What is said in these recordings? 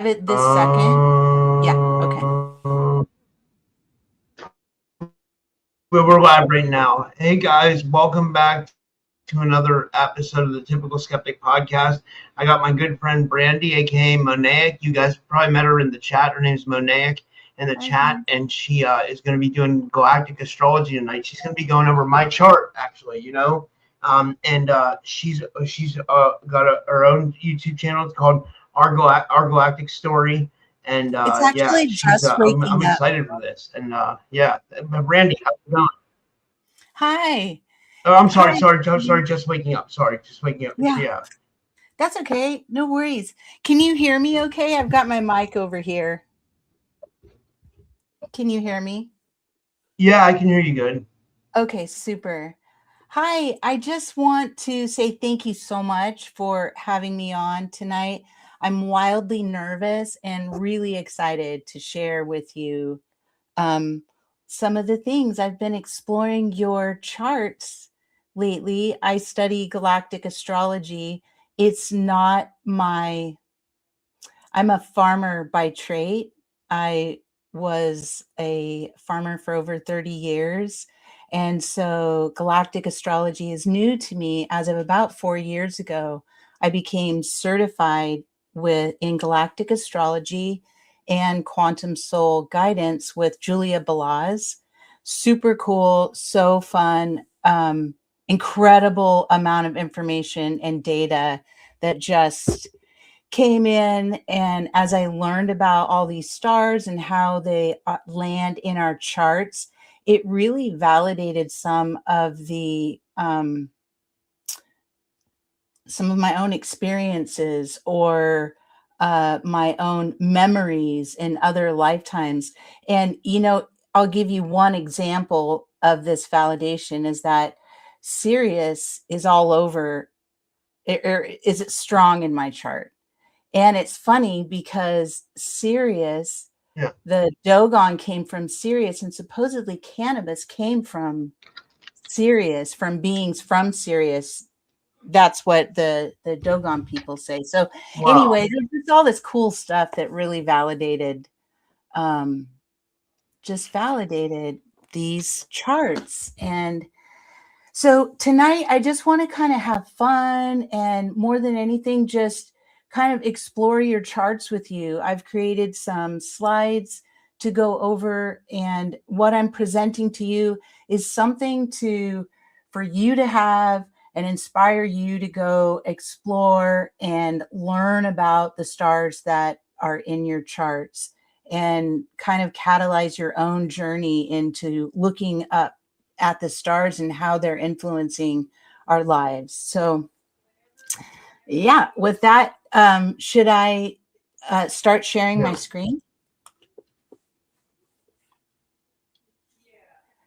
it this second. Yeah, okay. We're live right now. Hey guys, welcome back to another episode of the Typical Skeptic podcast. I got my good friend Brandy, aka Mosaic. You guys probably met her in the chat. Her name's Mosaic in the chat, and she is going to be doing Galactic Astrology tonight. She's going to be going over my chart, actually. And she's got her own YouTube channel. It's called Our Galactic Story. And It's yeah, actually she's just I'm waking up. excited for this. And yeah, Brandy, how's it going? Hi. Oh, I'm sorry, Hi. sorry, just waking up. Sorry, just waking up. Yeah, Yeah. that's okay. No worries. Can you hear me okay? I've got my mic over here. Can you hear me? Yeah, I can hear you good. Okay, super. Hi, I just want to say thank you so much for having me on tonight. I'm wildly nervous and really excited to share with you um, some of the things. I've been exploring your charts lately. I study galactic astrology. It's not my, I'm a farmer by trade. I was a farmer for over 30 years. And so galactic astrology is new to me. As of about 4 years ago, I became certified in galactic astrology and quantum soul guidance with Julia Balaz. Super cool, so fun, incredible amount of information and data that just came in. And as I learned about all these stars and how they land in our charts, it really validated some of my own experiences or my own memories in other lifetimes. And I'll give you one example of this validation is that Sirius is all over, or is it strong in my chart? And it's funny because Sirius, Yeah. the Dogon came from Sirius, and supposedly cannabis came from Sirius, from beings from Sirius. That's what the Dogon people say. So Wow. anyway, there's all this cool stuff that really um, validated these charts. And so tonight, I just want to kind of have fun and more than anything, just kind of explore your charts with you. I've created some slides to go over, and what I'm presenting to you is something for you to have and inspire you to go explore and learn about the stars that are in your charts and kind of catalyze your own journey into looking up at the stars and how they're influencing our lives. So, yeah, with that, should I start sharing my Yeah. screen?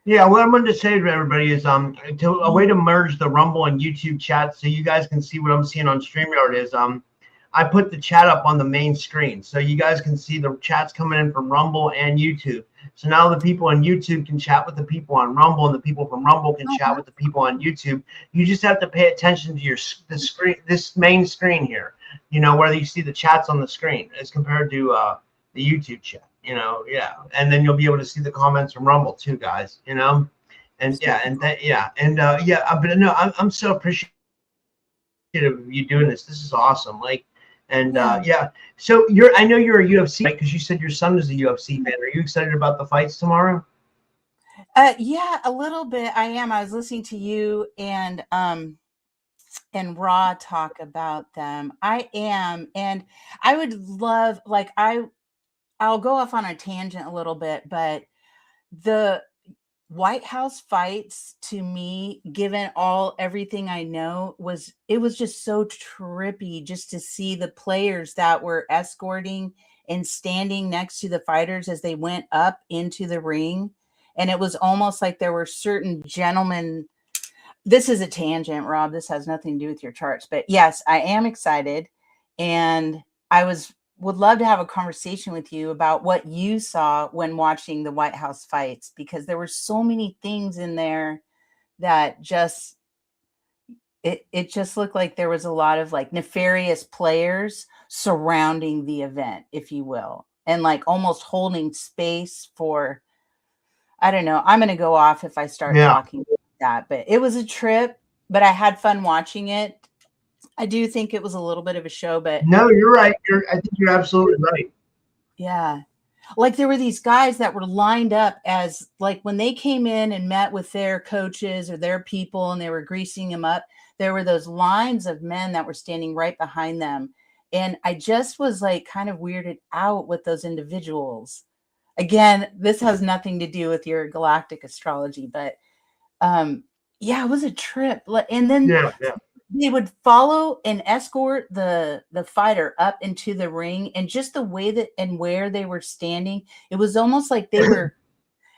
Yeah, what I'm going to say to everybody is a way to merge the Rumble and YouTube chat so you guys can see what I'm seeing on StreamYard is I put the chat up on the main screen so you guys can see the chats coming in from Rumble and YouTube. So now the people on YouTube can chat with the people on Rumble, and the people from Rumble can chat with the people on YouTube. You just have to pay attention to the screen, this main screen here. Where you see the chats on the screen as compared to the YouTube chat. Yeah, and then you'll be able to see the comments from Rumble too, guys. And yeah, and that, yeah, and yeah. But no, I'm so appreciative of you doing this. This is awesome. And yeah. So I know you're a UFC, right? Because you said your son is a UFC fan. Are you excited about the fights tomorrow? Yeah, a little bit. I am. I was listening to you and Raw talk about them. I am, and I would love, I'll go off on a tangent a little bit, but the White House fights, to me, given everything I know, it was just so trippy just to see the players that were escorting and standing next to the fighters as they went up into the ring. And it was almost like there were certain gentlemen. This is a tangent, Rob. This has nothing to do with your charts. But yes, I am excited. And would love to have a conversation with you about what you saw when watching the White House fights, because there were so many things in there that it just looked like there was a lot of like nefarious players. surrounding the event, if you will, and like almost holding space for, I don't know. I'm going to go off if I start talking about that, but it was a trip, but I had fun watching it. I do think it was a little bit of a show, but no, you're right. I think you're absolutely right. yeah. Like there were these guys that were lined up as like when they came in and met with their coaches or their people and they were greasing them up, there were those lines of men that were standing right behind them. And I just was like kind of weirded out with those individuals. Again, this has nothing to do with your galactic astrology, but yeah, it was a trip. And then they would follow and escort the fighter up into the ring, and just the way that and where they were standing, it was almost like they were,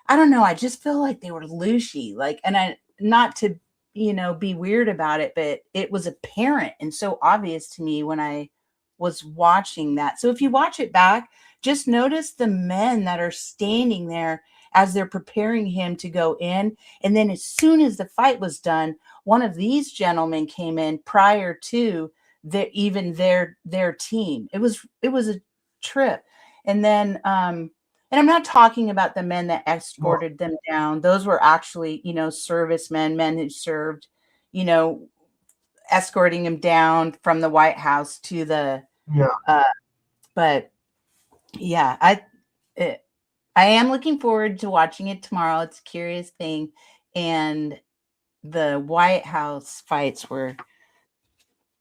I don't know, I just feel like they were looshy, like, and I, not to, be weird about it, but it was apparent and so obvious to me when I was watching that. So if you watch it back, just notice the men that are standing there as they're preparing him to go in. And then as soon as the fight was done, one of these gentlemen came in prior to their team. It was a trip. And then and I'm not talking about the men that escorted them down. Those were actually, servicemen, men who served, escorting him down from the White House to the but yeah, I am looking forward to watching it tomorrow. It's a curious thing. And the White House fights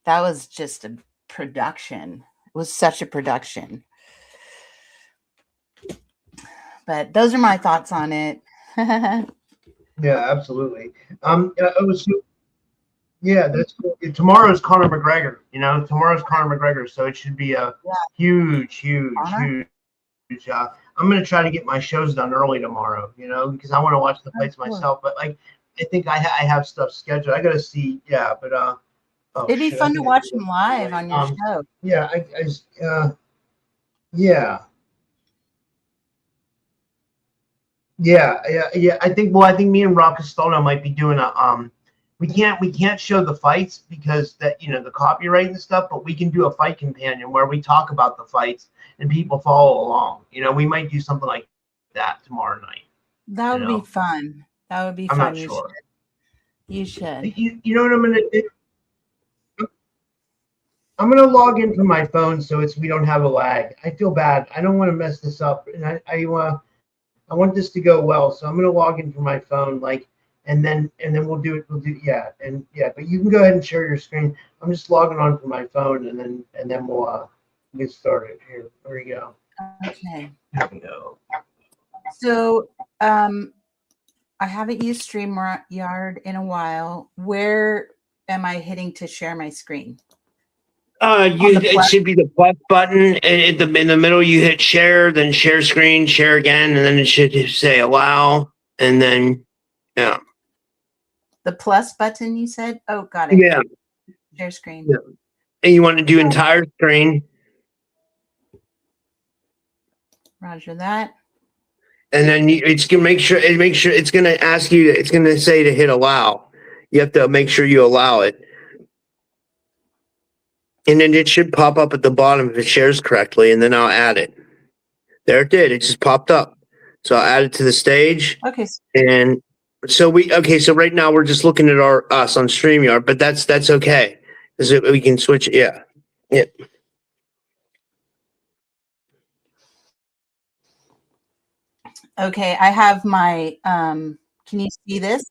that was just a production. It was such a production. But those are my thoughts on it. Yeah, absolutely. It was. Yeah, that's cool. Tomorrow's Conor McGregor. Tomorrow's Conor McGregor, so it should be a huge. I'm gonna try to get my shows done early tomorrow. Because I want to watch the fights myself. But like, I think I have stuff scheduled. I gotta see. Yeah, but it'd be fun to watch him live on your show. Yeah, yeah. I think me and Rob Costello might be doing a We can't show the fights because that the copyright and stuff, but we can do a fight companion where we talk about the fights and people follow along. We might do something like that tomorrow night. That would be fun. That would be fun. I'm not sure. You should. You know what I'm gonna do? I'm gonna log in from my phone so we don't have a lag. I feel bad. I don't want to mess this up, and I want this to go well. So I'm gonna log in from my phone, and then we'll do it. But you can go ahead and share your screen. I'm just logging on from my phone, and then we'll get started. Here we go. Okay. Here we go. So I haven't used StreamYard in a while. Where am I hitting to share my screen? It should be the plus button in the middle. You hit share, then share screen, share again, and then it should say allow, and then the plus button, you said? Oh, got it. Yeah. Share screen. Yeah. And you want to do entire screen. Roger that. And then it's gonna make sure it's gonna ask you. It's gonna say to hit allow. You have to make sure you allow it. And then it should pop up at the bottom if it shares correctly, and then I'll add it. There it did. It just popped up. So I'll add it to the stage. Okay. And so right now we're just looking at us on StreamYard, but that's okay. Because we can switch. Yeah. Okay, I have my can you see this?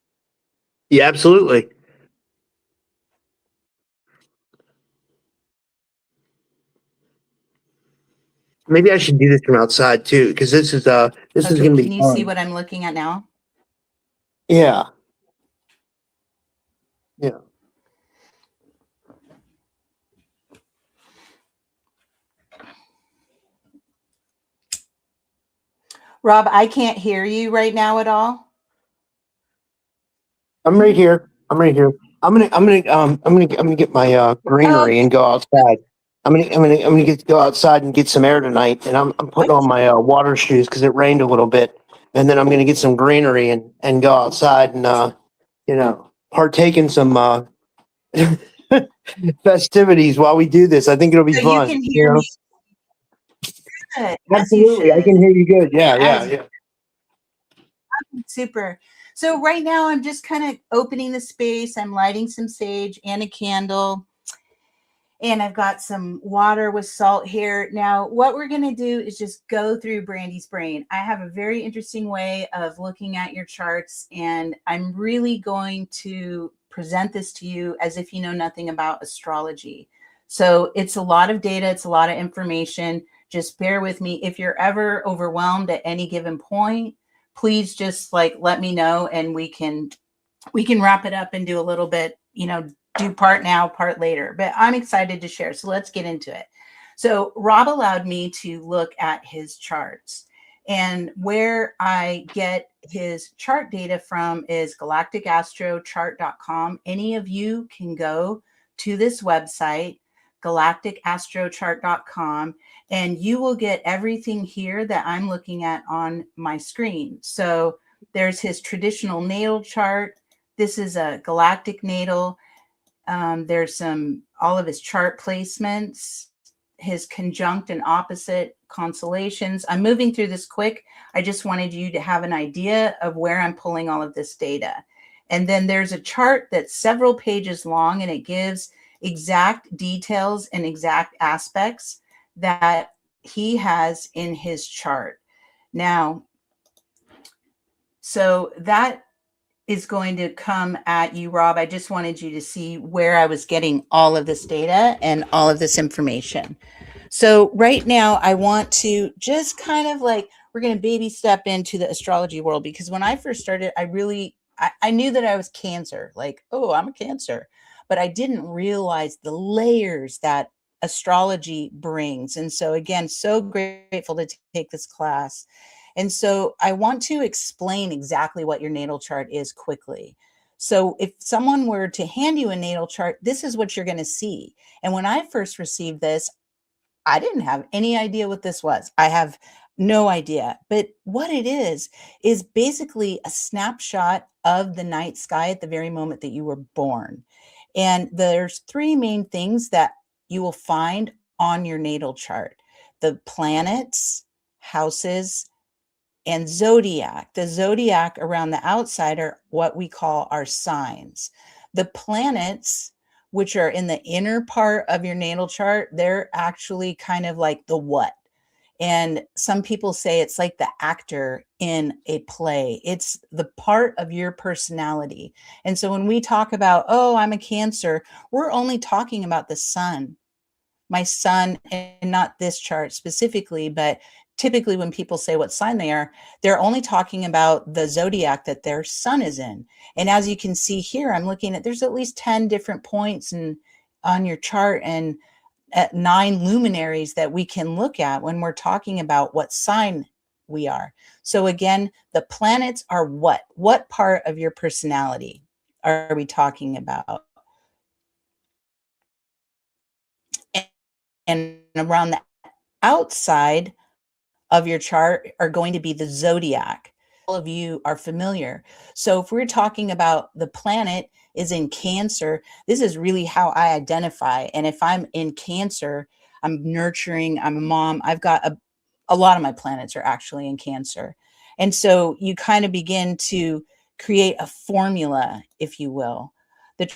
Yeah, absolutely. Maybe I should do this from outside too, because this is going to be. Can you see what I'm looking at now? Yeah. Rob, I can't hear you right now at all. I'm right here. I'm gonna get my greenery and go outside. I'm gonna go outside and get some air tonight, and I'm putting on my water shoes because it rained a little bit, and then I'm gonna get some greenery and go outside and partake in some festivities while we do this. I think it'll be So you fun. can hear me good, as you Absolutely, I should. can hear you good. Yeah, As yeah. super. So right now I'm just kind of opening the space. I'm lighting some sage and a candle. And I've got some water with salt here. Now, what we're going to do is just go through Brandy's brain. I have a very interesting way of looking at your charts, and I'm really going to present this to you as if you know nothing about astrology. So it's a lot of data. It's a lot of information. Just bear with me. If you're ever overwhelmed at any given point, please just let me know, and we can wrap it up and do a little bit, do part now, part later. But I'm excited to share. So let's get into it. So Rob allowed me to look at his charts. And where I get his chart data from is galacticastrochart.com. Any of you can go to this website, galacticastrochart.com, and you will get everything here that I'm looking at on my screen. So there's his traditional natal chart. This is a galactic natal. There's all of his chart placements, his conjunct and opposite constellations. I'm moving through this quick. I just wanted you to have an idea of where I'm pulling all of this data. And then there's a chart that's several pages long, and it gives exact details and exact aspects that he has in his chart. Now, so that is going to come at you, Rob. I just wanted you to see where I was getting all of this data and all of this information. So right now I want to just kind of we're going to baby step into the astrology world, because when I first started, I knew that I was Cancer, I'm a Cancer, but I didn't realize the layers that astrology brings. And so again, so grateful to take this class. And so I want to explain exactly what your natal chart is quickly. So if someone were to hand you a natal chart, this is what you're going to see. And when I first received this, I didn't have any idea what this was. I have no idea. But what it is basically a snapshot of the night sky at the very moment that you were born. And there's three main things that you will find on your natal chart: the planets, houses, and zodiac. The zodiac around the outside are what we call our signs. The planets, which are in the inner part of your natal chart, they're actually kind of like the what. And some people say it's like the actor in a play. It's the part of your personality. And so when we talk about, oh, I'm a Cancer, we're only talking about the sun, my sun, and not this chart specifically, but typically when people say what sign they are, they're only talking about the zodiac that their sun is in. And as you can see here, I'm looking at, there's at least 10 different points on your chart, and at 9 luminaries that we can look at when we're talking about what sign we are. So again, the planets are what part of your personality are we talking about? And around the outside of your chart are going to be the zodiac. All of you are familiar. So if we're talking about the planet is in Cancer, this is really how I identify. And if I'm in Cancer, I'm nurturing, I'm a mom. I've got a lot of my planets are actually in Cancer. And so you kind of begin to create a formula, if you will. The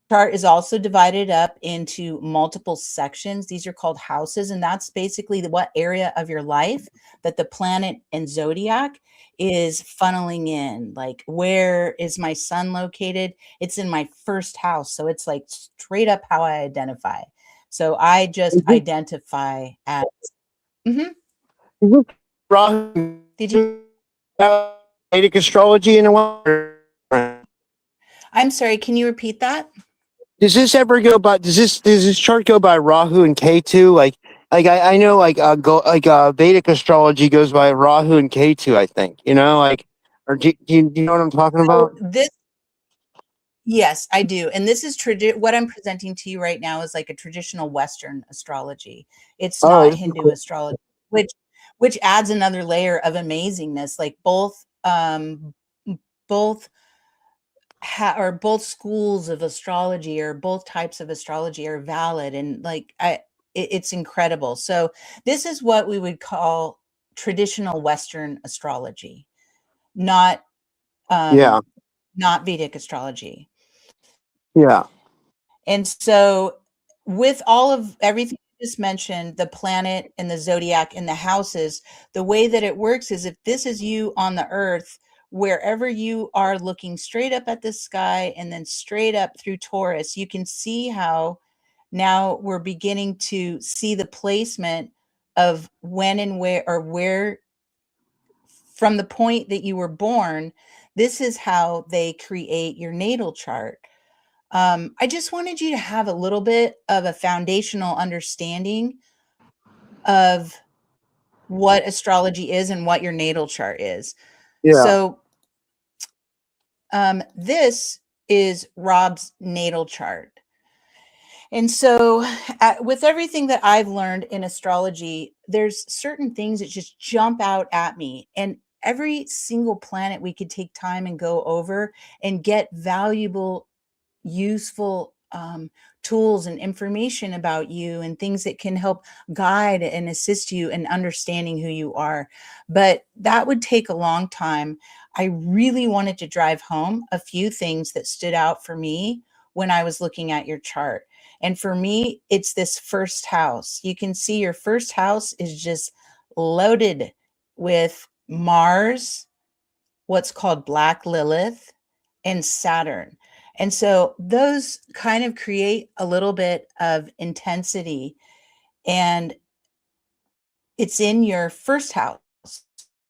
chart is also divided up into multiple sections. These are called houses, and that's basically what area of your life that the planet and zodiac is funneling in. Like, where is my sun located? It's in my first house. So it's like straight up how I identify. So I just identify as. Mhm. Rahu, Did you? Vedic astrology in a way. I'm sorry. Can you repeat that? Does this ever go by? Does this chart go by Rahu and Ketu? I know Vedic astrology goes by Rahu and Ketu. I think or do you know what I'm talking So about? Yes, I do. And this is what I'm presenting to you right now is like a traditional Western astrology. It's Oh, not this is Hindu cool. astrology, which adds another layer of amazingness. Like both or both schools of astrology or both types of astrology are valid, and like it's incredible. So this is what we would call traditional Western astrology, not Yeah. not Vedic astrology. Yeah. And so with all of everything you just mentioned, the planet and the zodiac and the houses, the way that it works is if this is you on the earth, wherever you are looking straight up at the sky and then straight up through Taurus, you can see how now we're beginning to see the placement of when and where, or where from the point that you were born. This is how they create your natal chart. I just wanted you to have a little bit of a foundational understanding of what astrology is and what your natal chart is. Yeah. So, this is Rob's natal chart. And so, with everything that I've learned in astrology, there's certain things that just jump out at me. And every single planet we could take time and go over and get valuable, useful tools and information about you and things that can help guide and assist you in understanding who you are. But that would take a long time. I really wanted to drive home a few things that stood out for me when I was looking at your chart. And for me, it's this first house. You can see your first house is just loaded with Mars, what's called Black Lilith, and Saturn. And so those kind of create a little bit of intensity, and it's in your first house,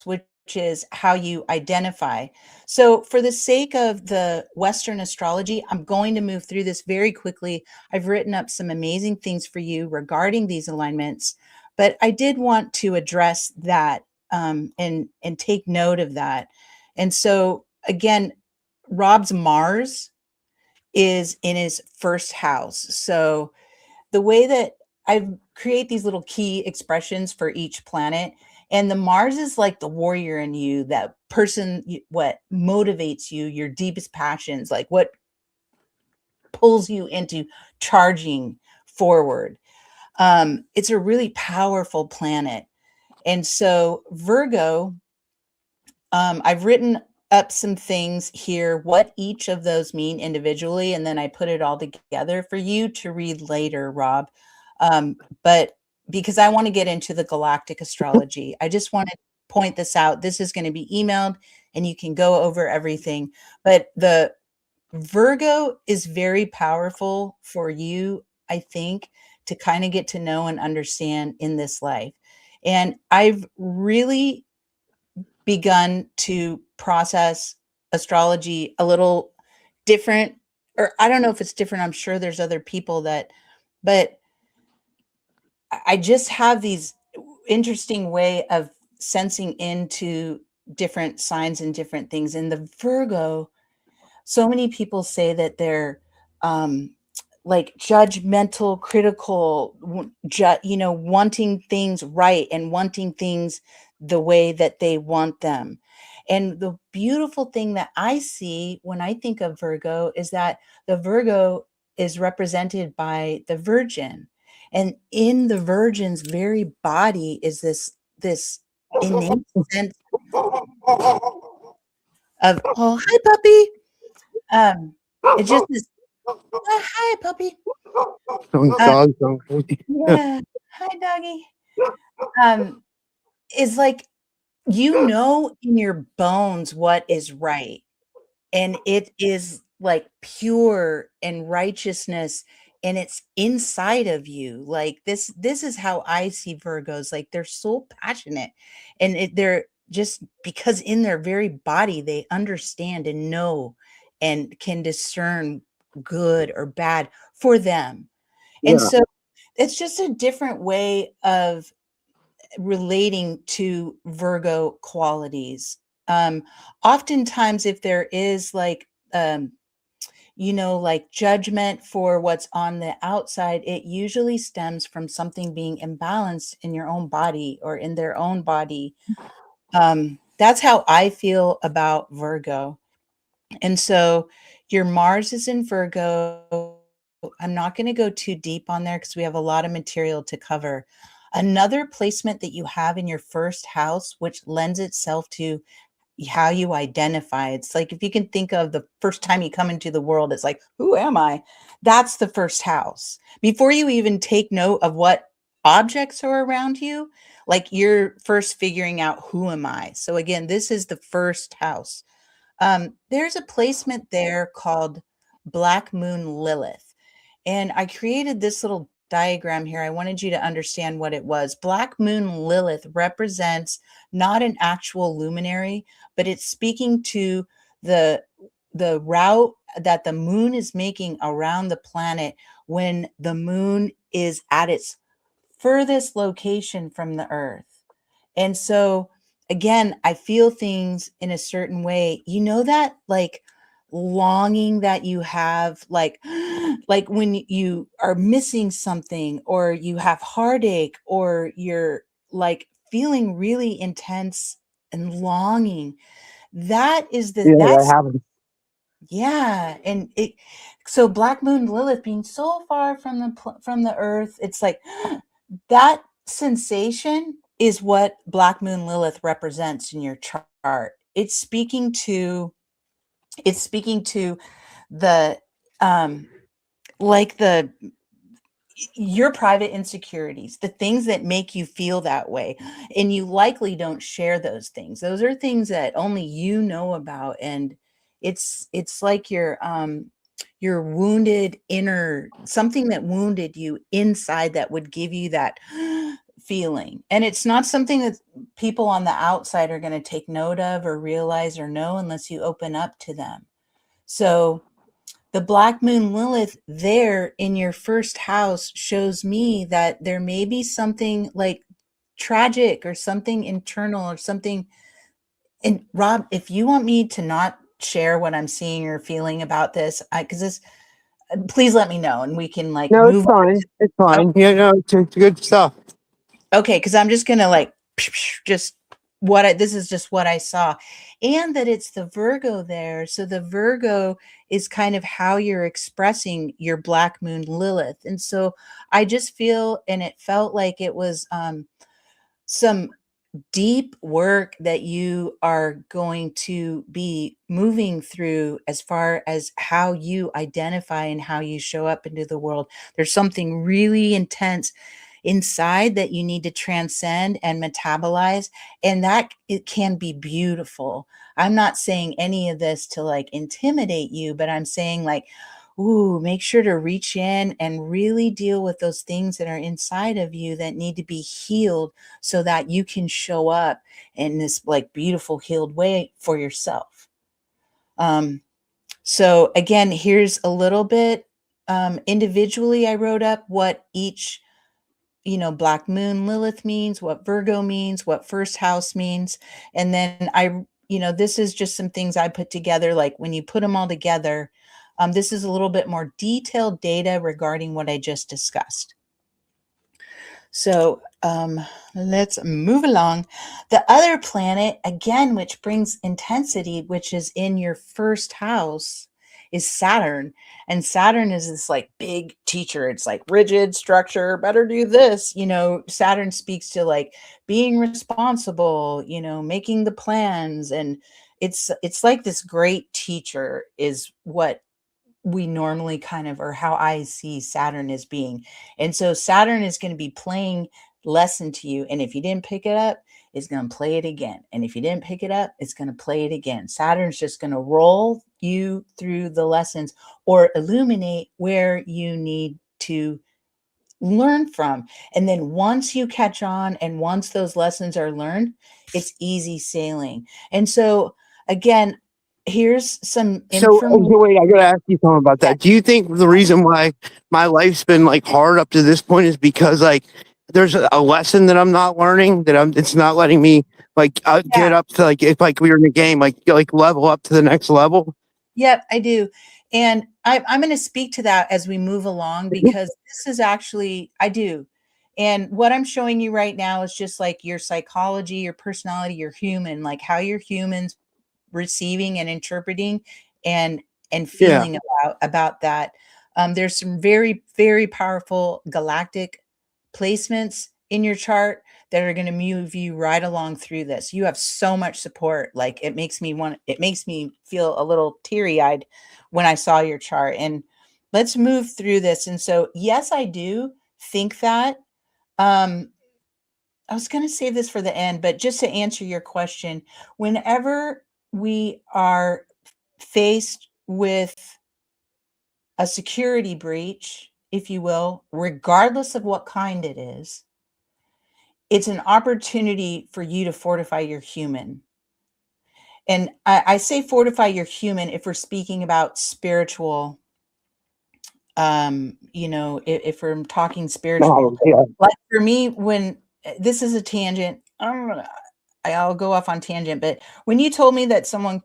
which is how you identify. So, for the sake of the Western astrology, I'm going to move through this very quickly. I've written up some amazing things for you regarding these alignments, but I did want to address that and take note of that. And so, again, Rob's Mars is in his first house. So the way that I create these little key expressions for each planet, and the Mars is like the warrior in you, that person, what motivates you, your deepest passions, like what pulls you into charging forward. It's a really powerful planet. And so Virgo, I've written up some things here, what each of those mean individually, and then I put it all together for you to read later, Rob. But because I want to get into the galactic astrology, I just want to point this out. This is going to be emailed and you can go over everything. But the Virgo is very powerful for you, I think, to kind of get to know and understand in this life. And I've really begun to process astrology a little different, or I don't know if it's different. I'm sure there's other people that, but I just have these interesting way of sensing into different signs and different things. And the Virgo, so many people say that they're like judgmental, critical, wanting things right and wanting things the way that they want them. And the beautiful thing that I see when I think of Virgo is that the Virgo is represented by the Virgin. And in the Virgin's very body is this innate sense of, oh, hi, puppy. It's just this, oh, hi, puppy. Dogs don't crazy. Yeah, hi, doggy. Is like, in your bones what is right, and it is like pure and righteousness, and it's inside of you. Like this is how I see Virgos. Like they're so passionate, and they're just because in their very body they understand and know and can discern good or bad for them. And Yeah. so it's just a different way of relating to Virgo qualities. Oftentimes, if there is like, like judgment for what's on the outside, it usually stems from something being imbalanced in your own body or in their own body. That's how I feel about Virgo. And so, Your Mars is in Virgo. I'm not going to go too deep on there because we have a lot of material to cover. Another placement that you have in your first house, which lends itself to how you identify. It's like if you can think of the first time you come into the world, it's like, who am I? That's the first house. Before you even take note of what objects are around you, like you're first figuring out who am I. So again, this is the first house. There's a placement there called Black Moon Lilith. And I created this little diagram here. I wanted you to understand what it was. Black Moon Lilith represents not an actual luminary, but it's speaking to the route that the moon is making around the planet when the moon is at its furthest location from the earth. And so again, I feel things in a certain way. You know that like longing that you have, like like when you are missing something or you have heartache or you're like feeling really intense and longing. That is Yeah, that that's happens. yeah, and it so Black Moon Lilith being so far from the earth, it's like that sensation is what Black Moon Lilith represents in your chart. It's speaking to the like the your private insecurities, the things that make you feel that way. And you likely don't share those things. Those are things that only you know about. And it's like your wounded inner, something that wounded you inside that would give you that feeling. And it's not something that people on the outside are going to take note of or realize or know unless you open up to them. So the Black Moon Lilith there in your first house shows me that there may be something like tragic or something internal or something. And Rob, if you want me to not share what I'm seeing or feeling about this, because this, please let me know and we can like No, it's move on. fine. It's fine. Yeah, no, it's good stuff. Okay, because I'm just gonna like just this is just what I saw. And that it's the Virgo there. So the Virgo is kind of how you're expressing your Black Moon Lilith. And so I just feel, and it felt like it was some deep work that you are going to be moving through as far as how you identify and how you show up into the world. There's something really intense inside that you need to transcend and metabolize, and that it can be beautiful. I'm not saying any of this to like intimidate you, but I'm saying like, ooh, make sure to reach in and really deal with those things that are inside of you that need to be healed so that you can show up in this like beautiful healed way for yourself. So again, here's a little bit individually I wrote up what each Black Moon Lilith means, what Virgo means, what first house means. And then this is just some things I put together. Like when you put them all together, this is a little bit more detailed data regarding what I just discussed. So let's move along. The other planet, again, which brings intensity, which is in your first house, is Saturn. And Saturn is this like big teacher. It's like rigid structure, better do this. Saturn speaks to like being responsible, making the plans. And it's like this great teacher is what we normally kind of, or how I see Saturn as being. And so Saturn is going to be playing lesson to you. And if you didn't pick it up, it's going to play it again. And if you didn't pick it up, it's going to play it again. Saturn's just going to roll you through the lessons or illuminate where you need to learn from. And then once you catch on and once those lessons are learned, it's easy sailing. And so again, here's some information. Wait, I gotta ask you something about that. Do you think the reason why my life's been like hard up to this point is because like there's a lesson that I'm not learning it's not letting me like get up to like if like we were in a game like level up to the next level? Yep, I do. And I'm going to speak to that as we move along because this is actually, I do. And what I'm showing you right now is just like your psychology, your personality, your human, like how your humans receiving and interpreting and and feeling about that. There's some very, very powerful galactic placements in your chart that are going to move you right along through this. You have so much support. Like it makes me feel a little teary-eyed when I saw your chart. And let's move through this. And so, yes, I do think that. I was going to save this for the end, but just to answer your question, whenever we are faced with a security breach, if you will, regardless of what kind it is, it's an opportunity for you to fortify your human. And I say fortify your human if we're speaking about spiritual, if we're talking spiritual. Like for me, when this is a tangent, I'll go off on tangent, but when you told me that someone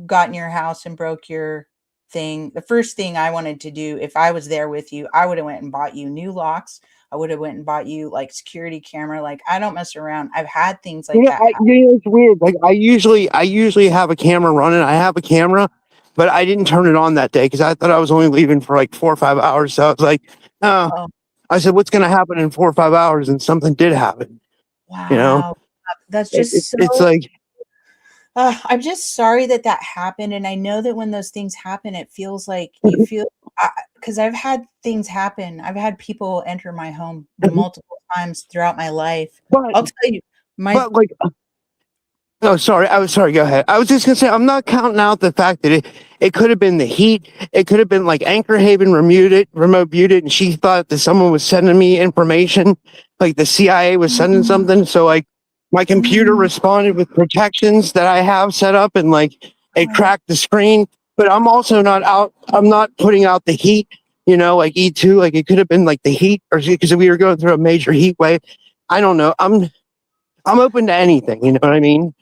got in your house and broke your thing, the first thing I wanted to do, if I was there with you, I would have went and bought you new locks. I would have went and bought you like security camera. Like I don't mess around. I've had things like that. It's weird. Like I usually have a camera running. I have a camera, but I didn't turn it on that day because I thought I was only leaving for like 4 or 5 hours. So I was like, oh. I said, what's going to happen in 4 or 5 hours? And something did happen. Wow. You know, that's just it's like, I'm just sorry that happened. And I know that when those things happen, it feels like you feel, because I've had things happen. I've had people enter my home multiple times throughout my life. I'll tell you, oh, sorry. Go ahead. I was just gonna say I'm not counting out the fact that it could have been the heat. It could have been like Anchor Haven remote muted, and she thought that someone was sending me information, like the CIA was sending something. So like my computer responded with protections that I have set up, and like it cracked the screen. But I'm also not out. I'm not putting out the heat. Like E2. Like it could have been like the heat, or because we were going through a major heat wave. I don't know. I'm open to anything. You know what I mean?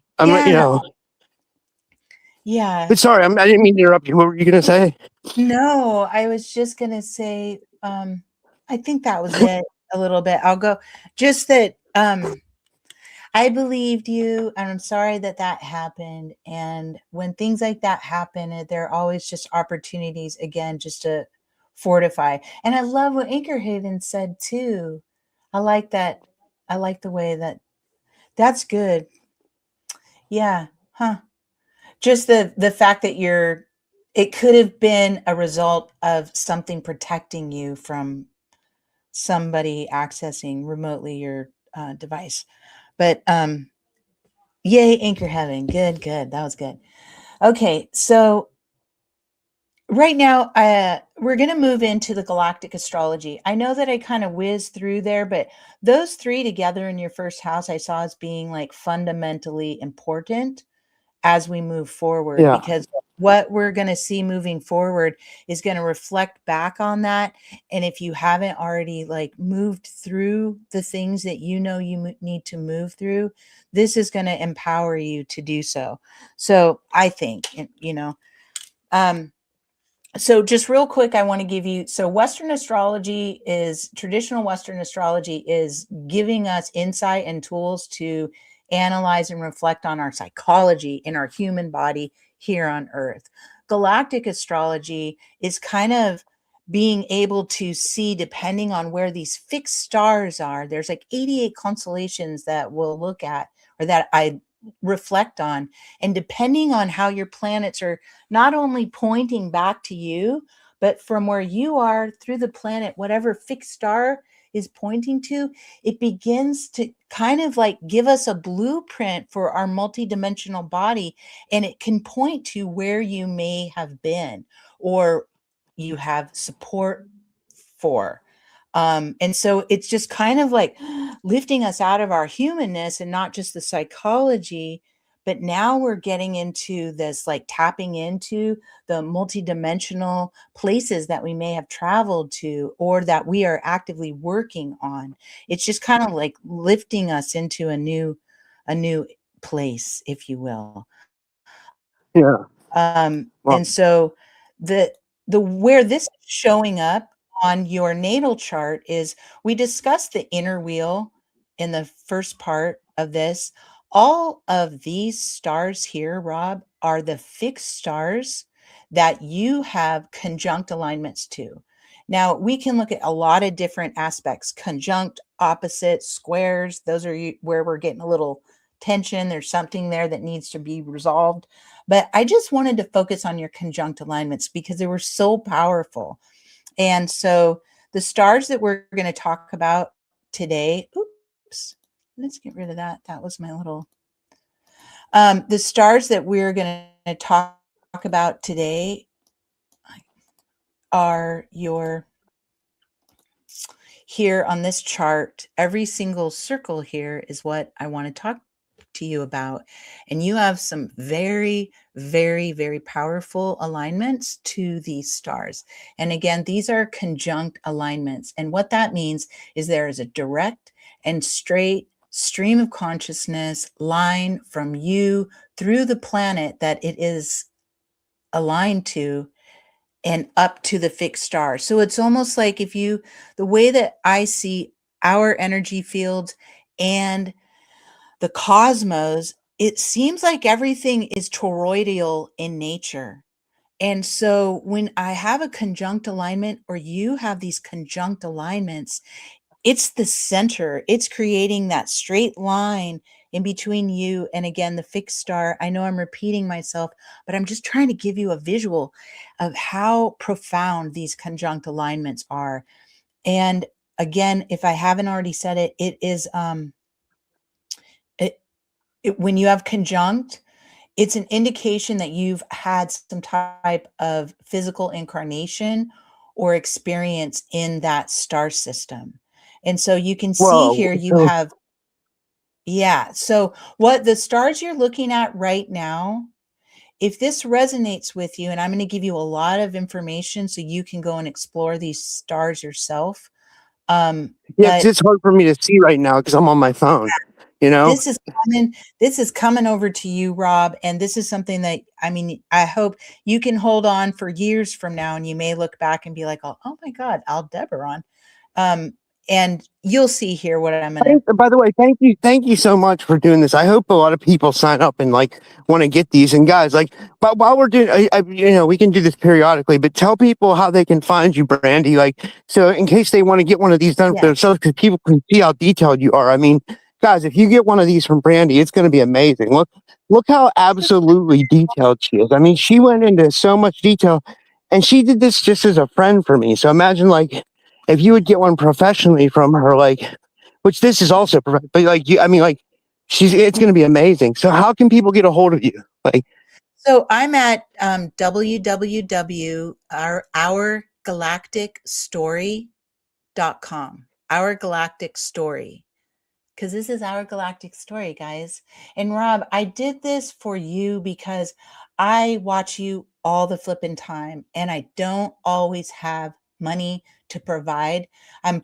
Yeah. But sorry, I didn't mean to interrupt you. What were you going to say? No, I was just going to say, I think that was it a little bit. I'll go just that, I believed you, and I'm sorry that happened. And when things like that happen, there are always just opportunities again, just to fortify. And I love what Anchor Haven said too. I like that. I like the way that's good. Yeah. Huh. Just the fact that it could have been a result of something protecting you from somebody accessing remotely your device. But yay, Anchor Heaven. Good. That was good. Okay, so right now we're going to move into the Galactic Astrology. I know that I kind of whizzed through there, but those three together in your first house I saw as being like fundamentally important as we move forward, because what we're going to see moving forward is going to reflect back on that. And if you haven't already like moved through the things that you need to move through, this is going to empower you to do so. So I think, so just real quick, I want to give you, traditional Western astrology is giving us insight and tools to analyze and reflect on our psychology in our human body here on Earth. Galactic astrology is kind of being able to see, depending on where these fixed stars are, there's like 88 constellations that we'll look at, or that I reflect on. And depending on how your planets are not only pointing back to you, but from where you are through the planet, whatever fixed star is pointing to, it begins to kind of like give us a blueprint for our multidimensional body. And it can point to where you may have been or you have support for. And so it's just kind of like lifting us out of our humanness and not just the psychology, but now we're getting into this, like tapping into the multidimensional places that we may have traveled to or that we are actively working on. It's just kind of like lifting us into a new place, if you will. Yeah. And so the where this is showing up on your natal chart is, we discussed the inner wheel in the first part of this. All of these stars here, Rob, are the fixed stars that you have conjunct alignments to. Now, we can look at a lot of different aspects, conjunct, opposite, squares. Those are where we're getting a little tension. There's something there that needs to be resolved. But I just wanted to focus on your conjunct alignments because they were so powerful. And so the stars that we're going to talk about today, oops, let's get rid of that. That was my little, the stars that we're going to talk about today are your, here on this chart, every single circle here is what I want to talk to you about. And you have some very, very, very powerful alignments to these stars. And again, these are conjunct alignments. And what that means is there is a direct and straight stream of consciousness line from you through the planet that it is aligned to and up to the fixed star. So it's almost like if you, the way that I see our energy fields and the cosmos, it seems like everything is toroidal in nature. And so when I have a conjunct alignment or you have these conjunct alignments, it's the center. It's creating that straight line in between you and, again, the fixed star. I know I'm repeating myself, but I'm just trying to give you a visual of how profound these conjunct alignments are. And again, if I haven't already said it, it is when you have conjunct, it's an indication that you've had some type of physical incarnation or experience in that star system. And so you can see here you have, yeah. So what the stars you're looking at right now, if this resonates with you, and I'm going to give you a lot of information so you can go and explore these stars yourself. Yeah, But it's hard for me to see right now because I'm on my phone. You know, this is coming over to you, Rob. And this is something that, I mean, I hope you can hold on for years from now, and you may look back and be like, oh my God, Aldebaran. And you'll see here what I'm going to. By the way, thank you so much for doing this. I hope a lot of people sign up and like want to get these. And guys, like, but while we're doing, you know, we can do this periodically. But tell people how they can find you, Brandy. Like, so in case they want to get one of these done for themselves, because people can see how detailed you are. I mean, guys, if you get one of these from Brandy, it's going to be amazing. Look how absolutely detailed she is. I mean, she went into so much detail, and she did this just as a friend for me. So imagine like, if you would get one professionally from her, like, which this is also, but like you, I mean, like, it's going to be amazing. So how can people get a hold of you? Like, so I'm at www.ourgalacticstory.com. Our Galactic Story. Because this is our galactic story, guys. And Rob, I did this for you because I watch you all the flipping time, and I don't always have money to provide. I'm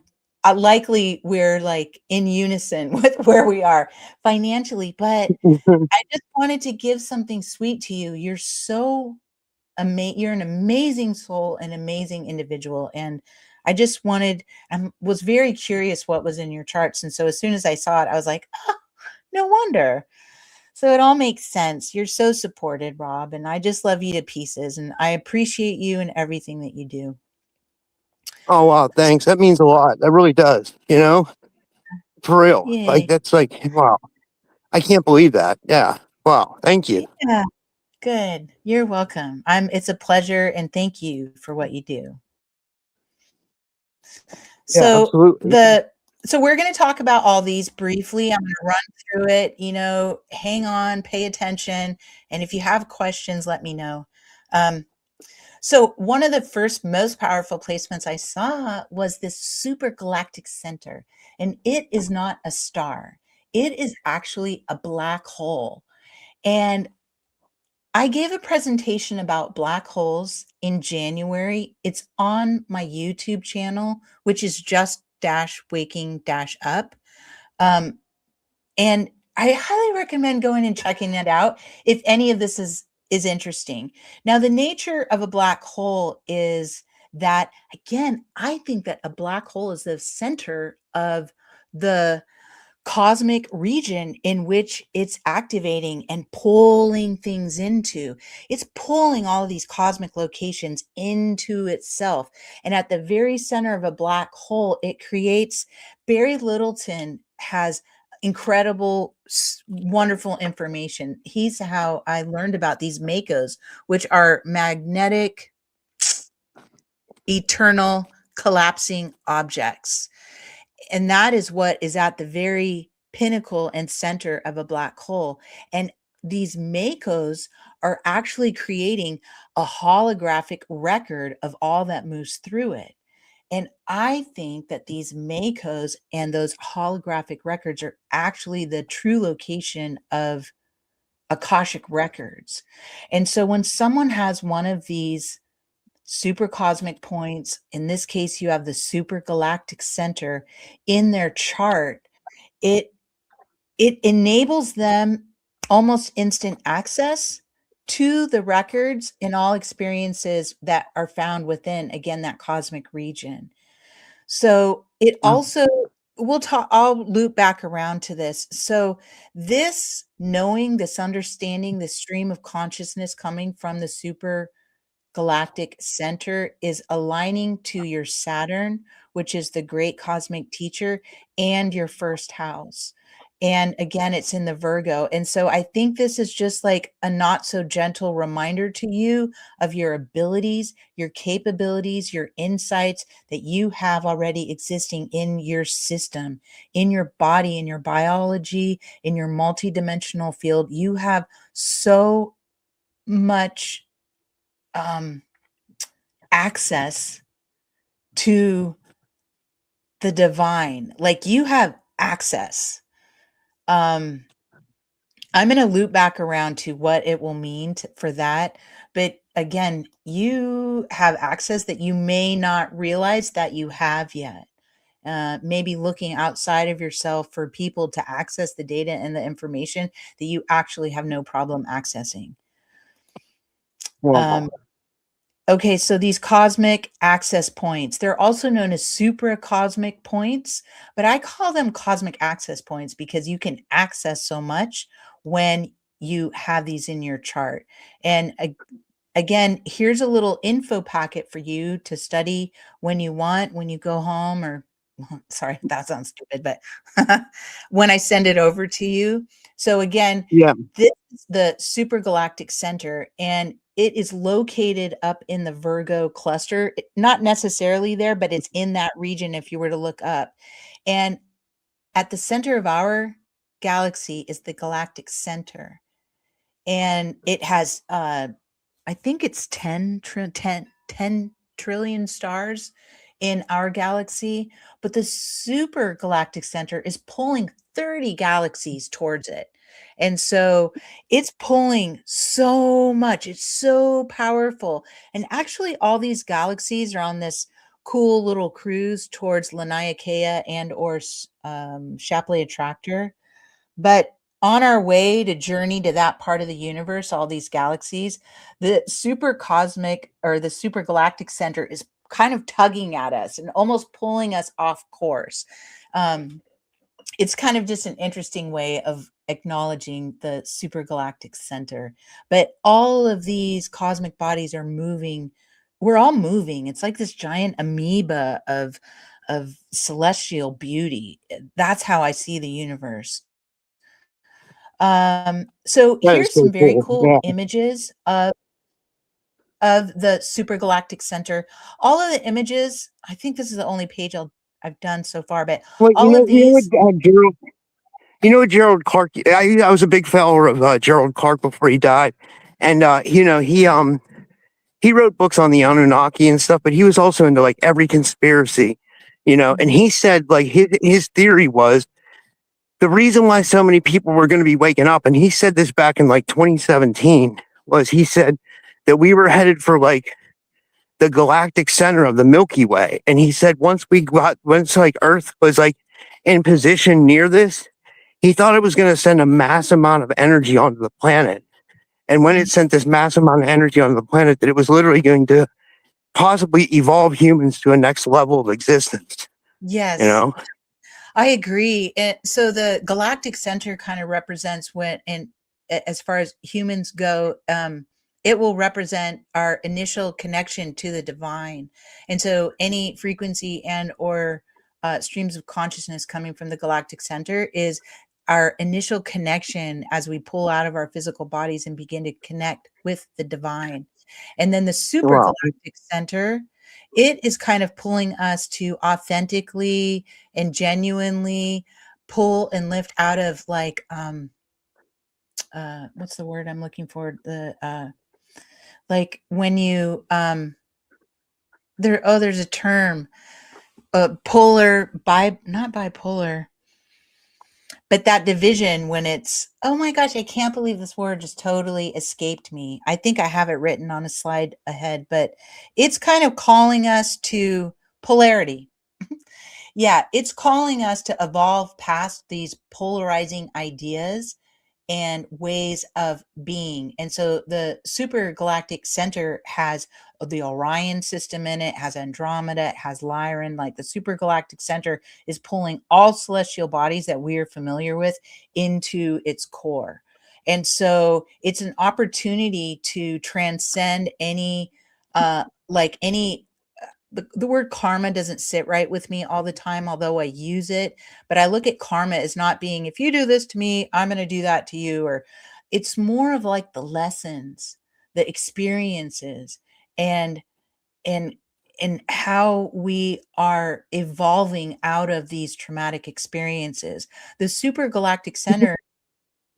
likely we're like in unison with where we are financially, but I just wanted to give something sweet to you. You're so amazing. You're an amazing soul, an amazing individual, and I just wanted, I was very curious what was in your charts. And so as soon as I saw it, I was like, oh, no wonder. So it all makes sense. You're so supported, Rob. And I just love you to pieces. And I appreciate you and everything that you do. oh wow, thanks. That means a lot. That really does. You know, for real. Yay. Like that's like wow. I can't believe that. Yeah. Wow. Thank you. Yeah. Good. You're welcome. It's a pleasure, and thank you for what you do. So absolutely. so we're going to talk about all these briefly. I'm going to run through it, hang on, pay attention. And if you have questions, let me know. So one of the first most powerful placements I saw was this super galactic center, and it is not a star. It is actually a black hole. And I gave a presentation about black holes in January. It's on my YouTube channel, which is just waking up. And I highly recommend going and checking it out if any of this is interesting. Now, the nature of a black hole is that, again, I think that a black hole is the center of the cosmic region in which it's activating and pulling things into. It's pulling all of these cosmic locations into itself. And at the very center of a black hole, it creates, Barry Littleton has incredible, wonderful information. He's how I learned about these MACOs, which are magnetic, eternal, collapsing objects. And that is what is at the very pinnacle and center of a black hole. And these MACOs are actually creating a holographic record of all that moves through it. And I think that these MACOs and those holographic records are actually the true location of Akashic records. And so when someone has one of these super cosmic points, in this case, you have the super galactic center in their chart, it enables them almost instant access to the records and all experiences that are found within, again, that cosmic region. So it also, I'll loop back around to this. So this knowing, this understanding, this stream of consciousness coming from the super galactic center is aligning to your Saturn, which is the great cosmic teacher, and your first house. And again, it's in the Virgo. And so I think this is just like a not so gentle reminder to you of your abilities, your capabilities, your insights that you have already existing in your system, in your body, in your biology, in your multidimensional field. You have so much access to the divine. Like, you have access. I'm going to loop back around to what it will mean for that. But again, you have access that you may not realize that you have yet. Maybe looking outside of yourself for people to access the data and the information that you actually have no problem accessing. Okay, so these cosmic access points, they're also known as supracosmic points, but I call them cosmic access points because you can access so much when you have these in your chart. And again, here's a little info packet for you to study when you want, when you go home, or sorry, that sounds stupid, but when I send it over to you. So again, this is the super galactic center, and it is located up in the Virgo cluster, not necessarily there, but it's in that region if you were to look up. And at the center of our galaxy is the galactic center. And it has, I think it's 10 trillion stars in our galaxy, but the super galactic center is pulling 30 galaxies towards it. And so it's pulling so much. It's so powerful. And actually, all these galaxies are on this cool little cruise towards Laniakea and or Shapley Attractor. But on our way to journey to that part of the universe, all these galaxies, the super cosmic or the super galactic center is kind of tugging at us and almost pulling us off course. It's kind of just an interesting way of acknowledging the super galactic center. But all of these cosmic bodies are moving. We're all moving. It's like this giant amoeba of celestial beauty. That's how I see the universe. So here's some very cool images of the super galactic center. All of the images, I think this is the only page I've done so far, but all of these. Gerald Clark. I was a big follower of Gerald Clark before he died, and he wrote books on the Anunnaki and stuff, but he was also into like every conspiracy, and he said like his theory was the reason why so many people were going to be waking up, and he said this back in like 2017, was he said that we were headed for like the galactic center of the Milky Way. And he said once like Earth was like in position near this, he thought it was going to send a mass amount of energy onto the planet. And when it sent this mass amount of energy onto the planet, that it was literally going to possibly evolve humans to a next level of existence. Yes. I agree. So the galactic center kind of represents when, and as far as humans go, it will represent our initial connection to the divine. And so any frequency and or streams of consciousness coming from the galactic center is our initial connection as we pull out of our physical bodies and begin to connect with the divine. And then the super Wow. galactic center, it is kind of pulling us to authentically and genuinely pull and lift out of like what's the word I'm looking for, the like when you there's a term, polar bi not bipolar, but that division when it's, oh my gosh, I can't believe this word just totally escaped me. I think I have it written on a slide ahead, but it's kind of calling us to polarity. Yeah, it's calling us to evolve past these polarizing ideas and ways of being. And so the super galactic center has the Orion system in it, has Andromeda, it has Lyran. Like the super galactic center is pulling all celestial bodies that we are familiar with into its core. And so it's an opportunity to transcend any like any the word karma doesn't sit right with me all the time, although I use it. But I look at karma as not being, if you do this to me, I'm going to do that to you. Or it's more of like the lessons, the experiences, and and and how we are evolving out of these traumatic experiences. The super galactic center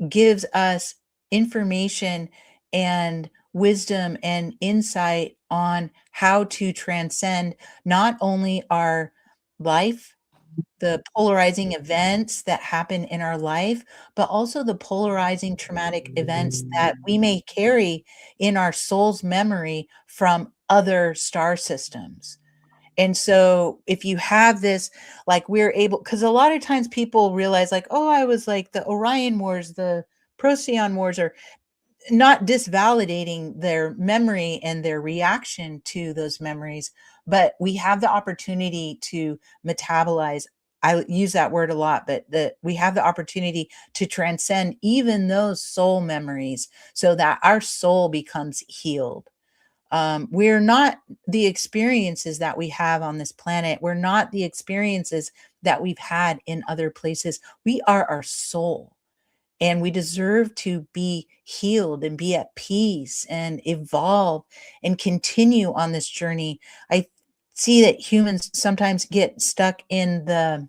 gives us information and wisdom and insight on how to transcend not only our life, the polarizing events that happen in our life, but also the polarizing traumatic events that we may carry in our soul's memory from other star systems. And so if you have this, like we're able, because a lot of times people realize like, oh, I was like the Orion Wars, the Procyon Wars, or not disvalidating their memory and their reaction to those memories, but we have the opportunity to metabolize. I use that word a lot, but we have the opportunity to transcend even those soul memories so that our soul becomes healed. We're not the experiences that we have on this planet. We're not the experiences that we've had in other places. We are our soul, and we deserve to be healed and be at peace and evolve and continue on this journey. I see that humans sometimes get stuck in the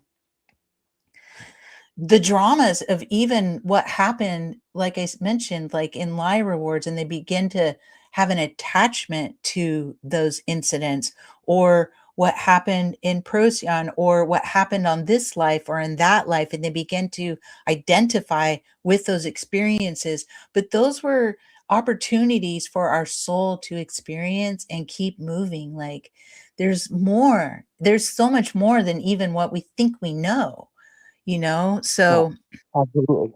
dramas of even what happened, like mentioned, like in lie rewards, and they begin to have an attachment to those incidents or what happened in Procyon or what happened on this life or in that life. And they begin to identify with those experiences. But those were opportunities for our soul to experience and keep moving. Like there's more, there's so much more than even what we think we know, you know? Yeah, So absolutely.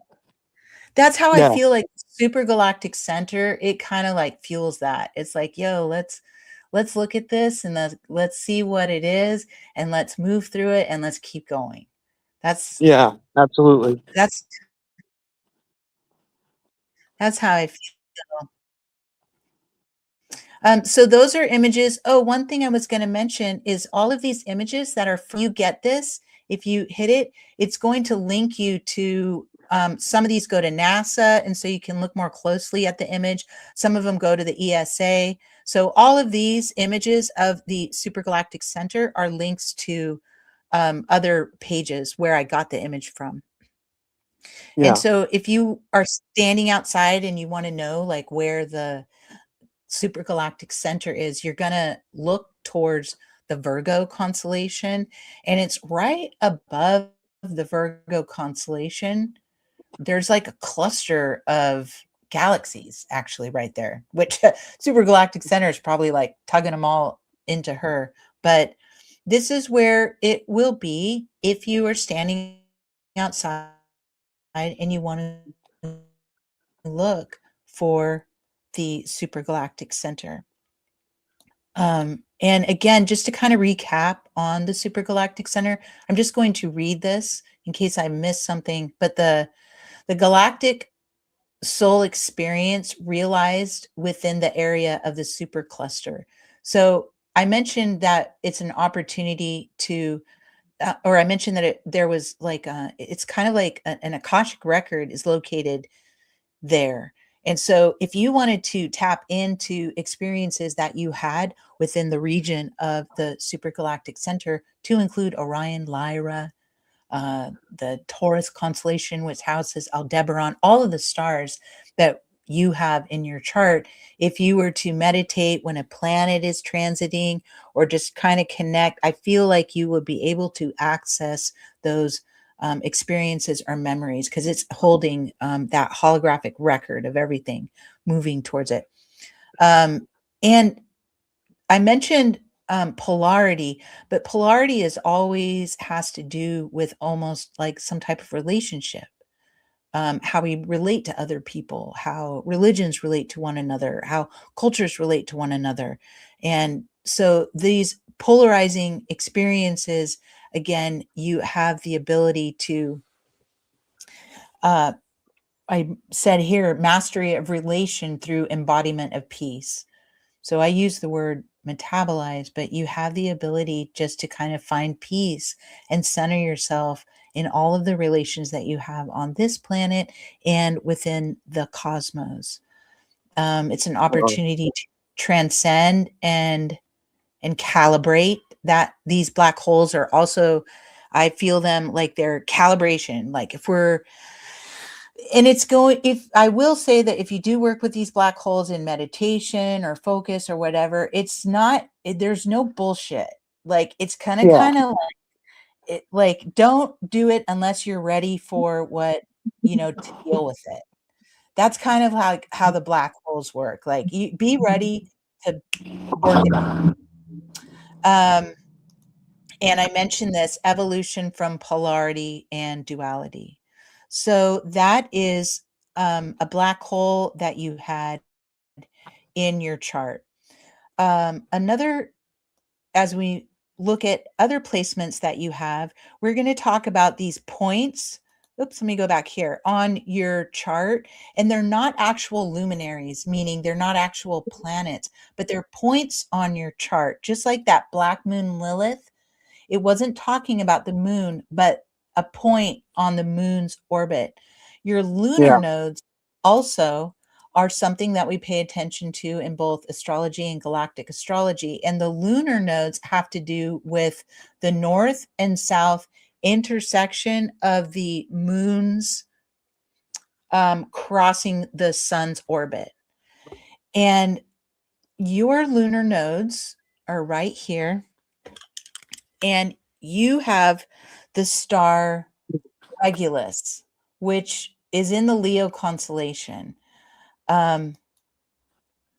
that's how I Yeah. feel like super galactic center, it kind of like fuels that. It's like, yo, let's look at this and let's see what it is and let's move through it and let's keep going. That's Yeah, absolutely. that's that's how I feel. So those are images. Oh, one thing I was going to mention is all of these images that are free. You get this. If you hit it, it's going to link you to some of these go to NASA, and so you can look more closely at the image. Some of them go to the ESA. So all of these images of the Supergalactic Center are links to other pages where I got the image from. And Yeah. so if you are standing outside and you want to know like where the supergalactic center is, you're going to look towards the Virgo constellation, and it's right above the Virgo constellation. There's like a cluster of galaxies actually right there, which supergalactic center is probably like tugging them all into her. But this is where it will be if you are standing outside and you want to look for the supergalactic center. And again, just to kind of recap on the Supergalactic Center, I'm just going to read this in case I missed something. But the galactic soul experience realized within the area of the supercluster. So I mentioned that it's an opportunity to, or I mentioned that there was like, it's kind of like an Akashic record is located there. And so if you wanted to tap into experiences that you had within the region of the Supergalactic Center, to include Orion, Lyra, the Taurus constellation, which houses Aldebaran, all of the stars that you have in your chart, if you were to meditate when a planet is transiting or just kind of connect, I feel like you would be able to access those experiences or memories because it's holding that holographic record of everything moving towards it. And I mentioned polarity, but polarity is always has to do with almost like some type of relationship, how we relate to other people, how religions relate to one another, how cultures relate to one another. And so these polarizing experiences, again, you have the ability to, I said here, mastery of relation through embodiment of peace. So I use the word metabolize, but you have the ability just to kind of find peace and center yourself in all of the relations that you have on this planet and within the cosmos. It's an opportunity to transcend and calibrate that. These black holes are also, I feel them like they're calibration. Like if we're, and it's going, if I will say that if you do work with these black holes in meditation or focus or whatever, it's not, there's no bullshit. Like it's kind Yeah. of like it, like don't do it unless you're ready for what, to deal with it. That's kind of how the black holes work. Like you be ready to work it out. And I mentioned this evolution from polarity and duality. So that is a black hole that you had in your chart. Another, as we look at other placements that you have, we're going to talk about these points. Oops, let me go back here on your chart. And they're not actual luminaries, meaning they're not actual planets, but they're points on your chart, just like that black moon Lilith. It wasn't talking about the moon, but a point on the moon's orbit. Your lunar nodes also are something that we pay attention to in both astrology and galactic astrology. And the lunar nodes have to do with the north and south intersection of the moon's crossing the sun's orbit. And your lunar nodes are right here. And you have the star Regulus, which is in the Leo constellation. I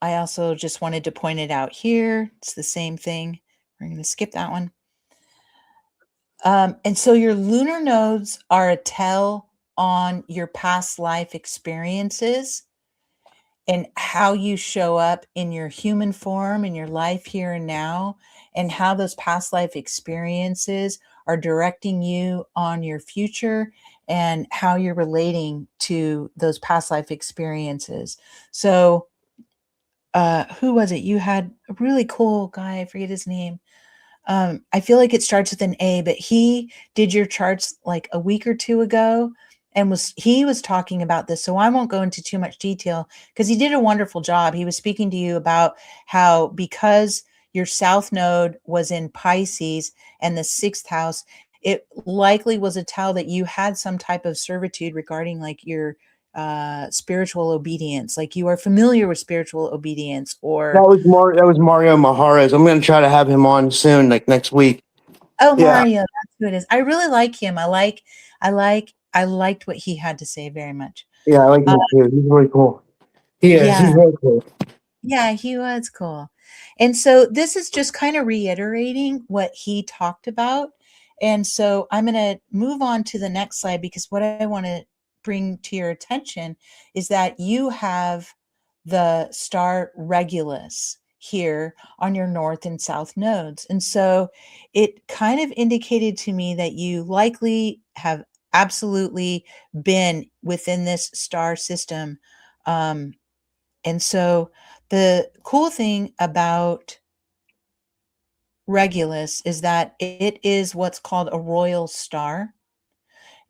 also just wanted to point it out here. It's the same thing. We're going to skip that one. And so your lunar nodes are a tell on your past life experiences and how you show up in your human form, in your life here and now, and how those past life experiences are directing you on your future and how you're relating to those past life experiences. So, who was it? You had a really cool guy, I forget his name. I feel like it starts with an A, but he did your charts like a week or two ago and he was talking about this. So I won't go into too much detail because he did a wonderful job. He was speaking to you about how because your south node was in Pisces and the sixth house, it likely was a tell that you had some type of servitude regarding like your spiritual obedience, like you are familiar with spiritual obedience or That was Mario Maharas. I'm gonna try to have him on soon, like next week. oh, Yeah. Mario, that's who it is. I really like him. I liked what he had to say very much. Yeah, I like him too. He's really cool. He is. Yeah. He's really cool. Yeah, he was cool. And so this is just kind of reiterating what he talked about. And so I'm going to move on to the next slide because what I want to bring to your attention is that you have the star Regulus here on your north and south nodes. And so it kind of indicated to me that you likely have absolutely been within this star system. And so the cool thing about Regulus is that it is what's called a royal star.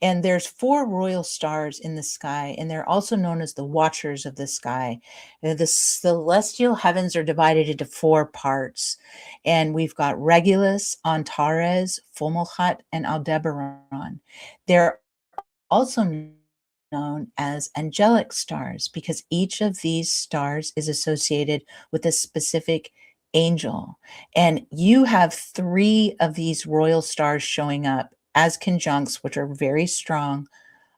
And there's 4 royal stars in the sky, and they're also known as the watchers of the sky. The celestial heavens are divided into 4 parts, and we've got Regulus, Antares, Fomalhaut, and Aldebaran. They're also known as angelic stars because each of these stars is associated with a specific angel. And you have 3 of these royal stars showing up as conjuncts, which are very strong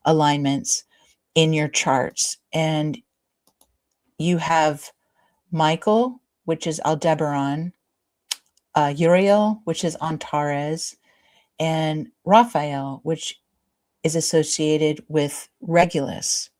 alignments in your charts. And you have Michael, which is Aldebaran, Uriel, which is Antares, and Raphael, which is associated with Regulus.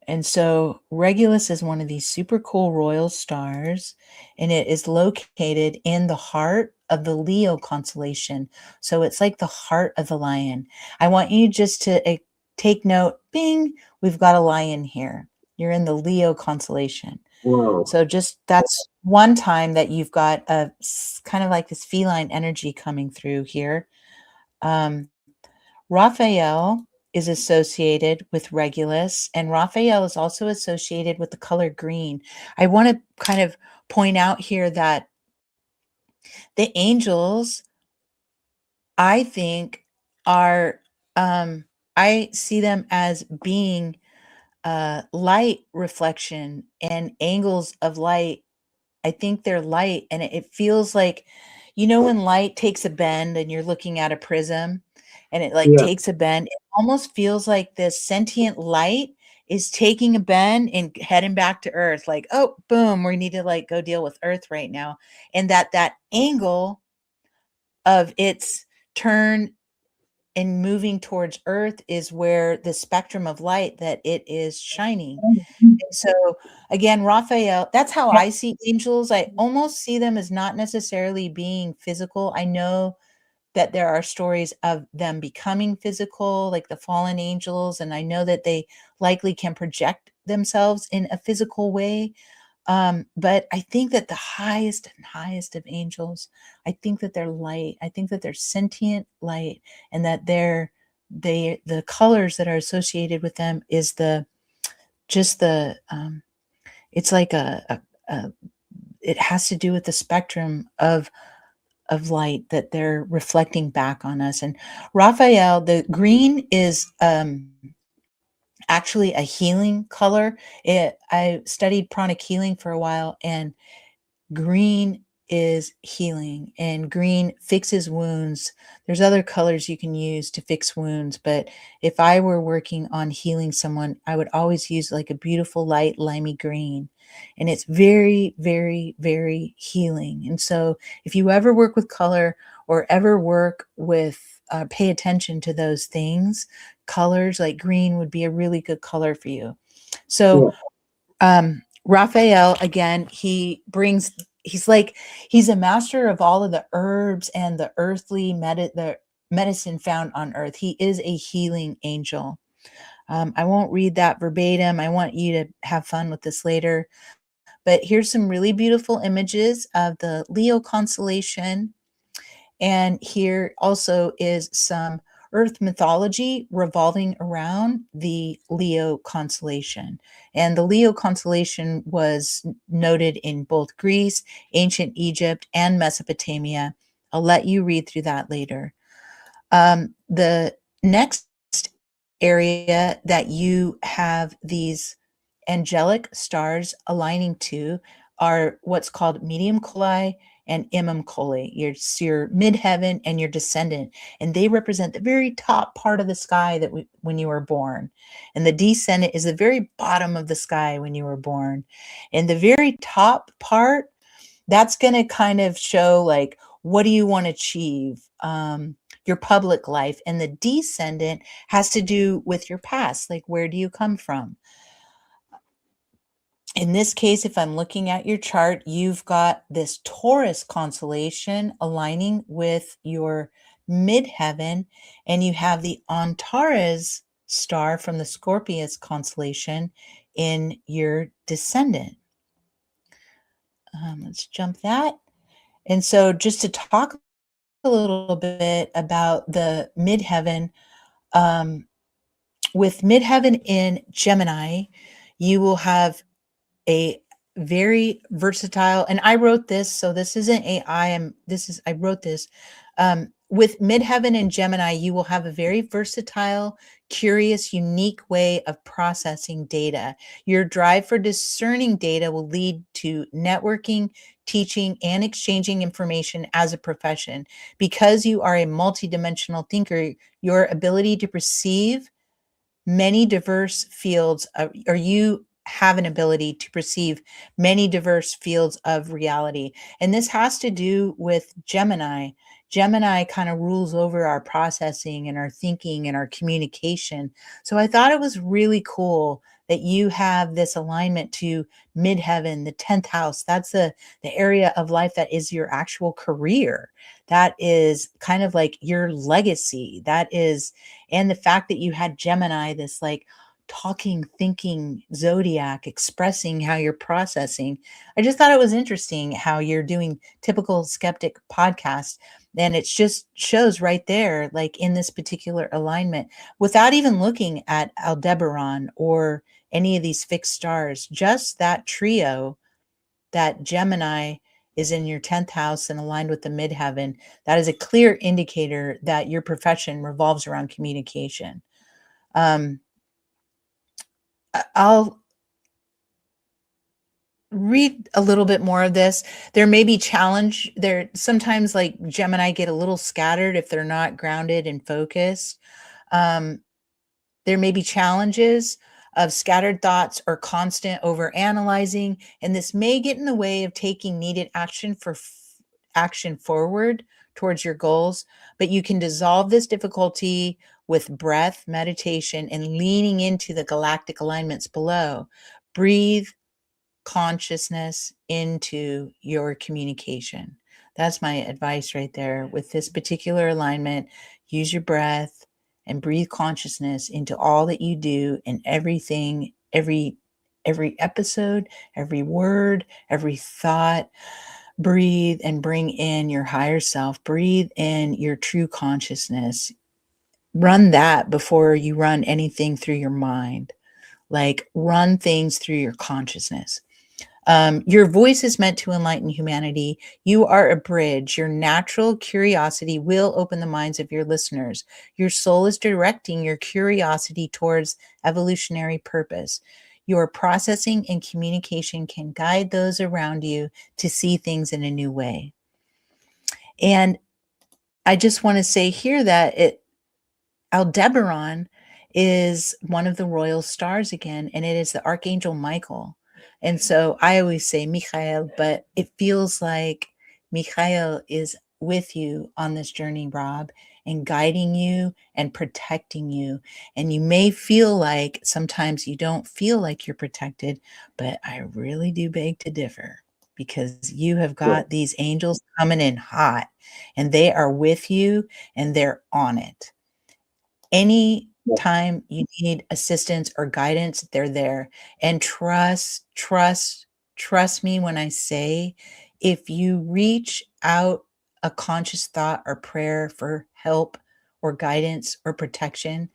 And so Regulus is one of these super cool royal stars, and it is located in the heart of the Leo constellation. So it's like the heart of the lion. I want you just to take note, bing, we've got a lion here. You're in the Leo constellation. Whoa. So just that's one time that you've got a kind of like this feline energy coming through here. Raphael is associated with Regulus, and Raphael is also associated with the color green. I want to kind of point out here that the angels, I think, are, I see them as being light reflection and angles of light. I think they're light, and it feels like, when light takes a bend and you're looking at a prism and it like takes a bend, it almost feels like this sentient light is taking a bend and heading back to Earth. Like, oh, boom, we need to like go deal with Earth right now. And that angle of its turn and moving towards Earth is where the spectrum of light that it is shining. And so again, Raphael, that's how I see angels. I almost see them as not necessarily being physical. I know that there are stories of them becoming physical, like the fallen angels, and I know that they likely can project themselves in a physical way. But I think that the highest and highest of angels, I think that they're light. I think that they're sentient light, and that the colors that are associated with them is it's like it has to do with the spectrum of light that they're reflecting back on us. And Raphael, the green is actually a healing color. I studied pranic healing for a while, and green is healing, and green fixes wounds. There's other colors you can use to fix wounds, but if I were working on healing someone, I would always use like a beautiful light limey green, and it's very, very, very healing. And so if you ever work with color or ever work with pay attention to those things, colors like green would be a really good color for you. So Raphael, again, he's a master of all of the herbs and the earthly the medicine found on earth. He is a healing angel. I won't read that verbatim. I want you to have fun with this later. But here's some really beautiful images of the Leo constellation. And here also is some Earth mythology revolving around the Leo constellation. And the Leo constellation was noted in both Greece, ancient Egypt, and Mesopotamia. I'll let you read through that later. The next area that you have these angelic stars aligning to are what's called medium coli and imum coli, your midheaven and your descendant, and they represent the very top part of the sky that when you were born, and the descendant is the very bottom of the sky when you were born. And the very top part, that's going to kind of show like, what do you want to achieve, your public life, and the descendant has to do with your past, like where do you come from. In this case, if I'm looking at your chart, you've got this Taurus constellation aligning with your midheaven, and you have the Antares star from the Scorpius constellation in your descendant. Let's jump that. And so just to talk a little bit about the midheaven, with midheaven in Gemini, you will have a very versatile, and I wrote this, so this isn't AI. I wrote this. With midheaven in Gemini, you will have a very versatile, curious, unique way of processing data. Your drive for discerning data will lead to networking, teaching, and exchanging information as a profession. Because you are a multidimensional thinker, your ability to perceive many diverse fields of, or you have an ability to perceive many diverse fields of reality. And this has to do with Gemini. Gemini kind of rules over our processing and our thinking and our communication. So I thought it was really cool that you have this alignment to midheaven, the 10th house. That's the area of life that is your actual career. That is kind of like your legacy. That is, and the fact that you had Gemini, this like talking, thinking zodiac, expressing how you're processing. I just thought it was interesting how you're doing Typical Skeptic podcast. And it just shows right there, like in this particular alignment, without even looking at Aldebaran or any of these fixed stars, just that trio, that Gemini is in your 10th house and aligned with the midheaven. That is a clear indicator that your profession revolves around communication. I'll read a little bit more of this. There may be challenge there. Sometimes like Gemini get a little scattered if they're not grounded and focused. There may be challenges of scattered thoughts or constant over analyzing, and this may get in the way of taking needed action for action forward towards your goals. But you can dissolve this difficulty with breath, meditation, and leaning into the galactic alignments below. Breathe consciousness into your communication. That's my advice right there. With this particular alignment, use your breath and breathe consciousness into all that you do and everything, every episode, every word, every thought. Breathe and bring in your higher self. Breathe in your true consciousness. Run that before you run anything through your mind. Like run things through your consciousness. Your voice is meant to enlighten humanity. You are a bridge. Your natural curiosity will open the minds of your listeners. Your soul is directing your curiosity towards evolutionary purpose. Your processing and communication can guide those around you to see things in a new way. And I just want to say here that Aldebaran is one of the royal stars again, and it is the Archangel Michael. And so I always say Michael, but it feels like Michael is with you on this journey, Rob, and guiding you and protecting you. And you may feel like sometimes you don't feel like you're protected, but I really do beg to differ because you have got these angels coming in hot and they are with you and they're on it. Any time you need assistance or guidance, they're there. And trust me when I say, if you reach out a conscious thought or prayer for help or guidance or protection,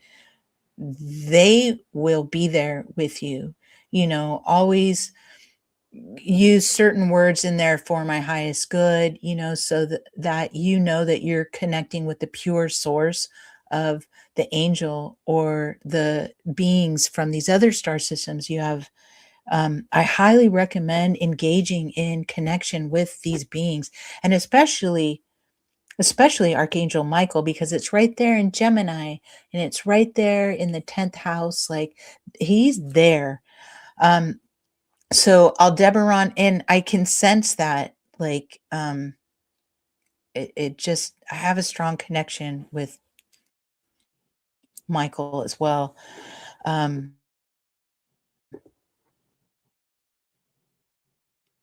they will be there with you. You know, always use certain words in there for my highest good, you know, so that you know that you're connecting with the pure source of the angel or the beings from these other star systems you have. I highly recommend engaging in connection with these beings, and especially Archangel Michael, because it's right there in Gemini and it's right there in the 10th house. Like he's there. So Aldebaran, and I can sense that, like, it just, I have a strong connection with Michael as well. Um,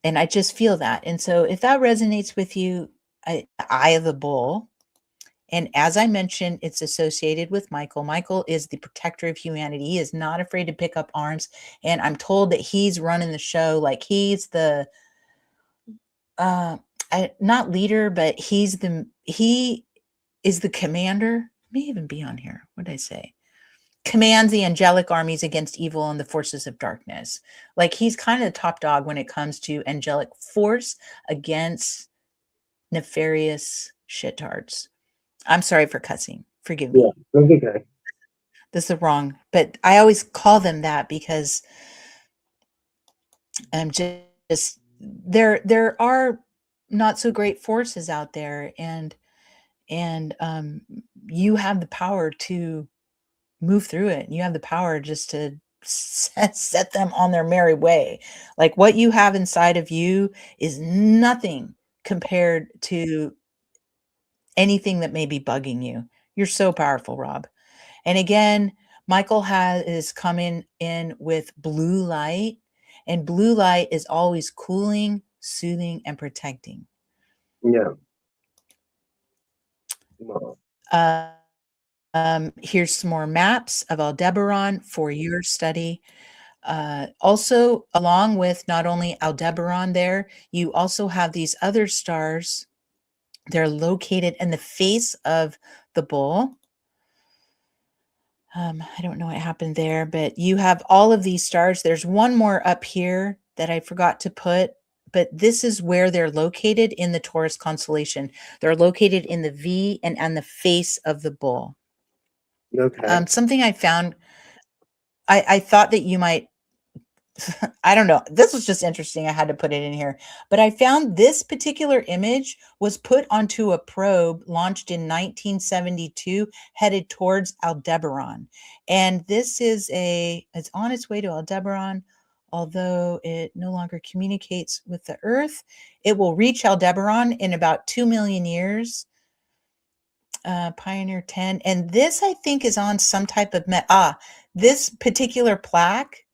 And I just feel that. And so if that resonates with you, Eye of the Bull. And as I mentioned, it's associated with Michael. Michael is the protector of humanity. He is not afraid to pick up arms. And I'm told that he's running the show. Like he's the, not leader, but he is the commander. May even be on here. What did I say? Commands the angelic armies against evil and the forces of darkness. Like he's kind of the top dog when it comes to angelic force against nefarious shitards. I'm sorry for cussing. Forgive me. Yeah, that's okay. This is wrong, but I always call them that because I'm just there are not so great forces out there, and you have the power to move through it. You have the power just to set them on their merry way. Like what you have inside of you is nothing compared to anything that may be bugging you. You're so powerful, Rob. And again, Michael is coming in with blue light, and blue light is always cooling, soothing, and protecting. Yeah. Well, Here's some more maps of Aldebaran for your study. Also, along with not only Aldebaran there, you also have these other stars. They're located in the face of the bull. I don't know what happened there, but you have all of these stars. There's one more up here that I forgot to put, but this is where they're located in the Taurus constellation. They're located in the V and on the face of the bull. okay. Something I found, I thought that you might, I don't know. This was just interesting. I had to put it in here. But I found this particular image was put onto a probe launched in 1972 headed towards Aldebaran. And this is it's on its way to Aldebaran. Although it no longer communicates with the Earth, it will reach Aldebaran in about 2 million years. Pioneer 10. And this, I think, is on some type of this particular plaque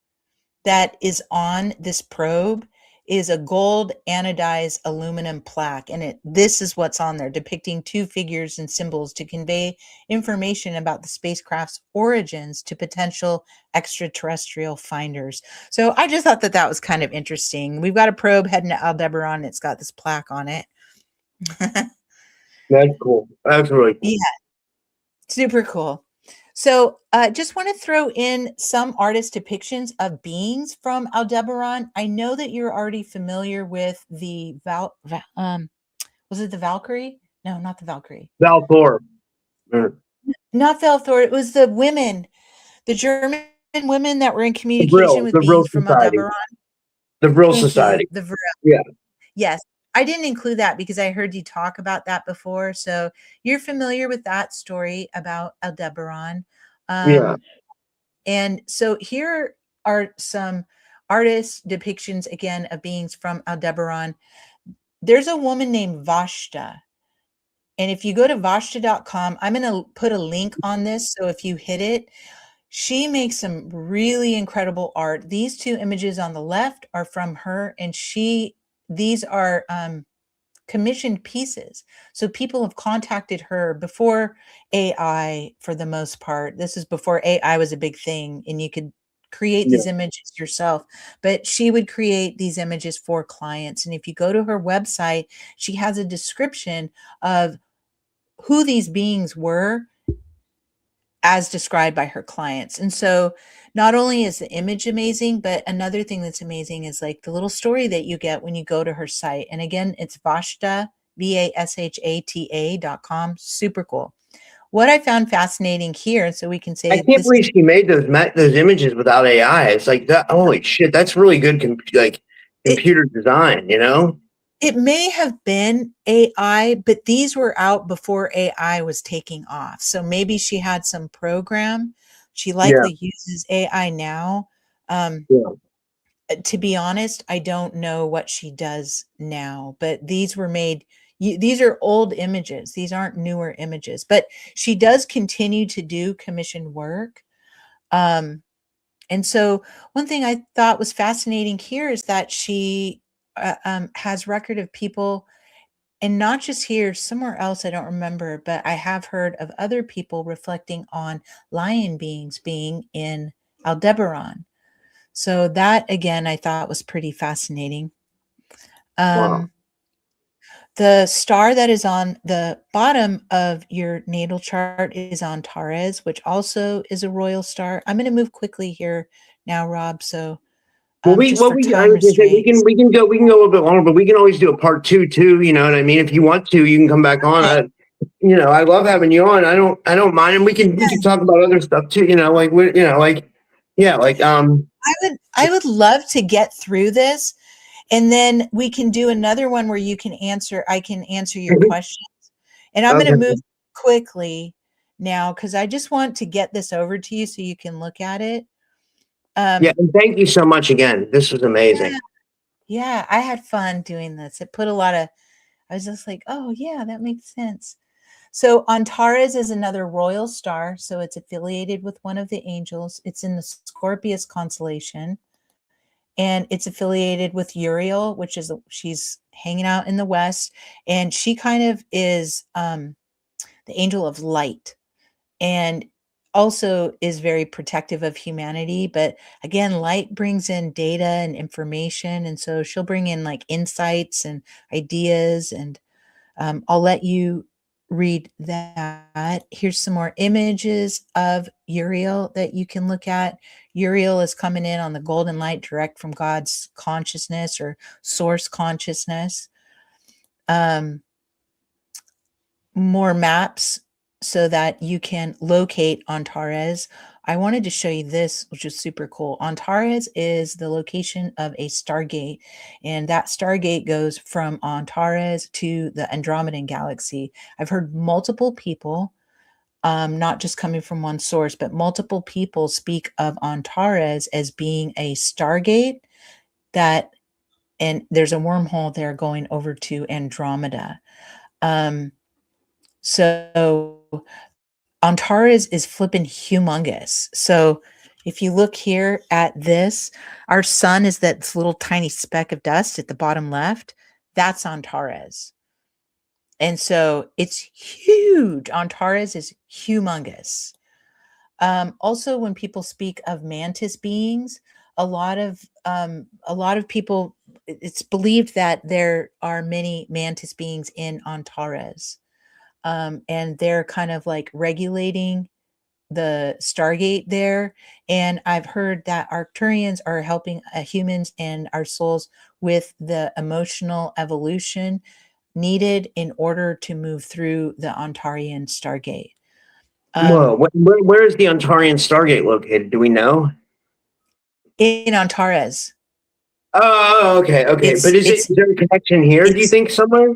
that is on this probe is a gold anodized aluminum plaque. And this is what's on there, depicting two figures and symbols to convey information about the spacecraft's origins to potential extraterrestrial finders. So I just thought that was kind of interesting. We've got a probe heading to Aldebaran. It's got this plaque on it. That's cool. That's really cool. Yeah, super cool. So just want to throw in some artist depictions of beings from Aldebaran. I know that you're already familiar with the was it the Valkyrie? No, not the Valkyrie. Valthor. Not Valthor. It was the women, the German women that were in communication with the beings from Aldebaran. The Vril Society. The Vril. Yeah. Yes. I didn't include that because I heard you talk about that before. So you're familiar with that story about Aldebaran. Yeah. And so here are some artist depictions again of beings from Aldebaran. There's a woman named Vashta. And if you go to vashta.com, I'm going to put a link on this. So if you hit it, she makes some really incredible art. These two images on the left are from her, and these are commissioned pieces. So people have contacted her before AI, for the most part. This is before AI was a big thing and you could create these images yourself, but she would create these images for clients. And if you go to her website, she has a description of who these beings were as described by her clients. And so not only is the image amazing, but another thing that's amazing is like the little story that you get when you go to her site. And again, it's Vashta, VASHATA.com. Super cool. What I found fascinating here, so we can say I can't believe she made those images without AI. It's like that. Holy shit, that's really good. Computer design, you know. It may have been AI, but these were out before AI was taking off. So maybe she had some program. She likely uses AI now. To be honest, I don't know what she does now, but these were made. These are old images. These aren't newer images, but she does continue to do commissioned work. And so one thing I thought was fascinating here is that she has record of people, and not just here, somewhere else, I don't remember, but I have heard of other people reflecting on lion beings being in Aldebaran. So that again, I thought was pretty fascinating. Wow. The star that is on the bottom of your natal chart is Antares, which also is a royal star. I'm going to move quickly here now, Rob. So just for I time was gonna say restraints. we can go a little bit longer, but we can always do a part two too. You know what I mean? If you want to, you can come back on. I love having you on. I don't mind, and we can talk about other stuff too. I would love to get through this, and then we can do another one where I can answer your questions. And I'm going to Okay. move quickly now because I just want to get this over to you so you can look at it. Yeah, and thank you so much again. This was amazing. Yeah, I had fun doing this. It put I was just like, oh yeah, that makes sense. So Antares is another royal star. So it's affiliated with one of the angels. It's in the Scorpius constellation. And it's affiliated with Uriel, she's hanging out in the west. And she kind of is the angel of light, and also is very protective of humanity. But again, light brings in data and information, and so she'll bring in like insights and ideas. And I'll let you read that. Here's some more images of Uriel that you can look at. Uriel is coming in on the golden light direct from God's consciousness or source consciousness. More maps so that you can locate Antares. I wanted to show you this, which is super cool. Antares is the location of a stargate, and that stargate goes from Antares to the Andromedan galaxy. I've heard multiple people, not just coming from one source, but multiple people speak of Antares as being a stargate and there's a wormhole there going over to Andromeda. So Antares is flipping humongous. So if you look here at this, our sun is that little tiny speck of dust at the bottom left. That's Antares. And so it's huge. Antares is humongous. Also, when people speak of mantis beings, a lot of people, it's believed that there are many mantis beings in Antares. And they're kind of like regulating the Stargate there. And I've heard that Arcturians are helping humans and our souls with the emotional evolution needed in order to move through the Ontarian Stargate. Whoa, where is the Ontarian Stargate located? Do we know? In Antares. Oh, okay, okay. But is there a connection here? Do you think somewhere?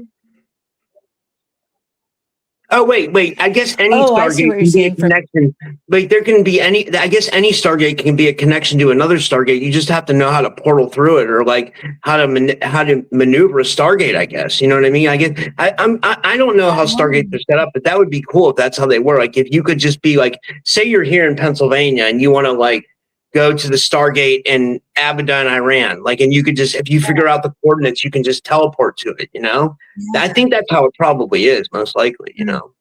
Oh, wait. I guess any I see Stargate what you're can be a saying. connection. Like there can be I guess any Stargate can be a connection to another Stargate. You just have to know how to portal through it, or like how to maneuver a Stargate. I guess you know what I mean. I don't know how Stargates are set up, but that would be cool if that's how they work. Like if you could just be like, say you're here in Pennsylvania and you want to like go to the Stargate in Abadan, Iran. Like, and you could just, if you figure out the coordinates, you can just teleport to it, you know? Yeah. I think that's how it probably is, most likely, you know?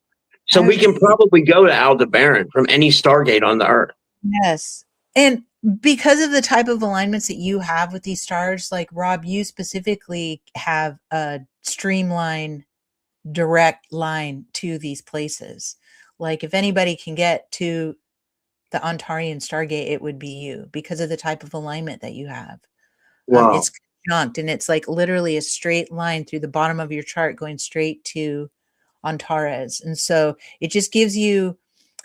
So we can probably go to Aldebaran from any Stargate on the Earth. Yes. And because of the type of alignments that you have with these stars, like Rob, you specifically have a streamline, direct line to these places. Like if anybody can get to the Ontarian Stargate, it would be you because of the type of alignment that you have. Wow. It's conjunct, and it's like literally a straight line through the bottom of your chart going straight to Antares. And so it just gives you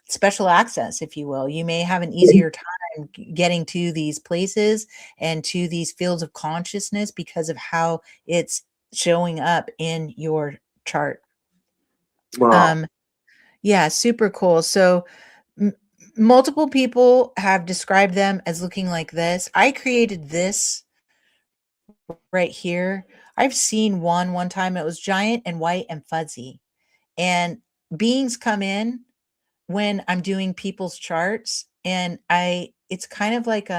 special access, if you will. You may have an easier time getting to these places and to these fields of consciousness because of how it's showing up in your chart. Wow. Yeah, super cool. So multiple people have described them as looking like this. I created this right here. I've seen one time. It was giant and white and fuzzy. And beings come in when I'm doing people's charts, and it's kind of like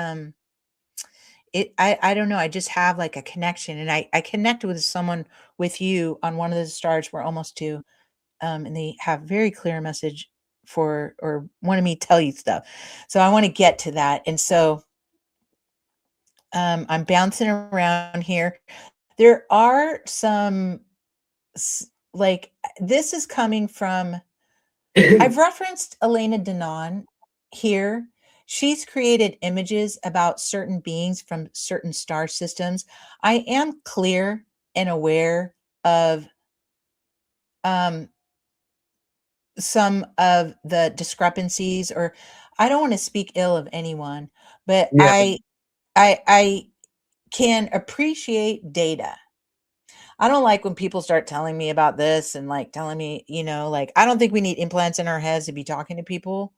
I don't know. I just have like a connection, and I connected with someone with you on one of the stars. We're almost to, and they have very clear message for or wanted me to tell you stuff. So I want to get to that. And so I'm bouncing around here. There are some like this is coming from I've referenced Elena Denon here. She's created images about certain beings from certain star systems. I am clear and aware of um, some of the discrepancies, or I don't want to speak ill of anyone, but Yeah. I can appreciate data. I don't like when people start telling me about this and like telling me, like I don't think we need implants in our heads to be talking to people.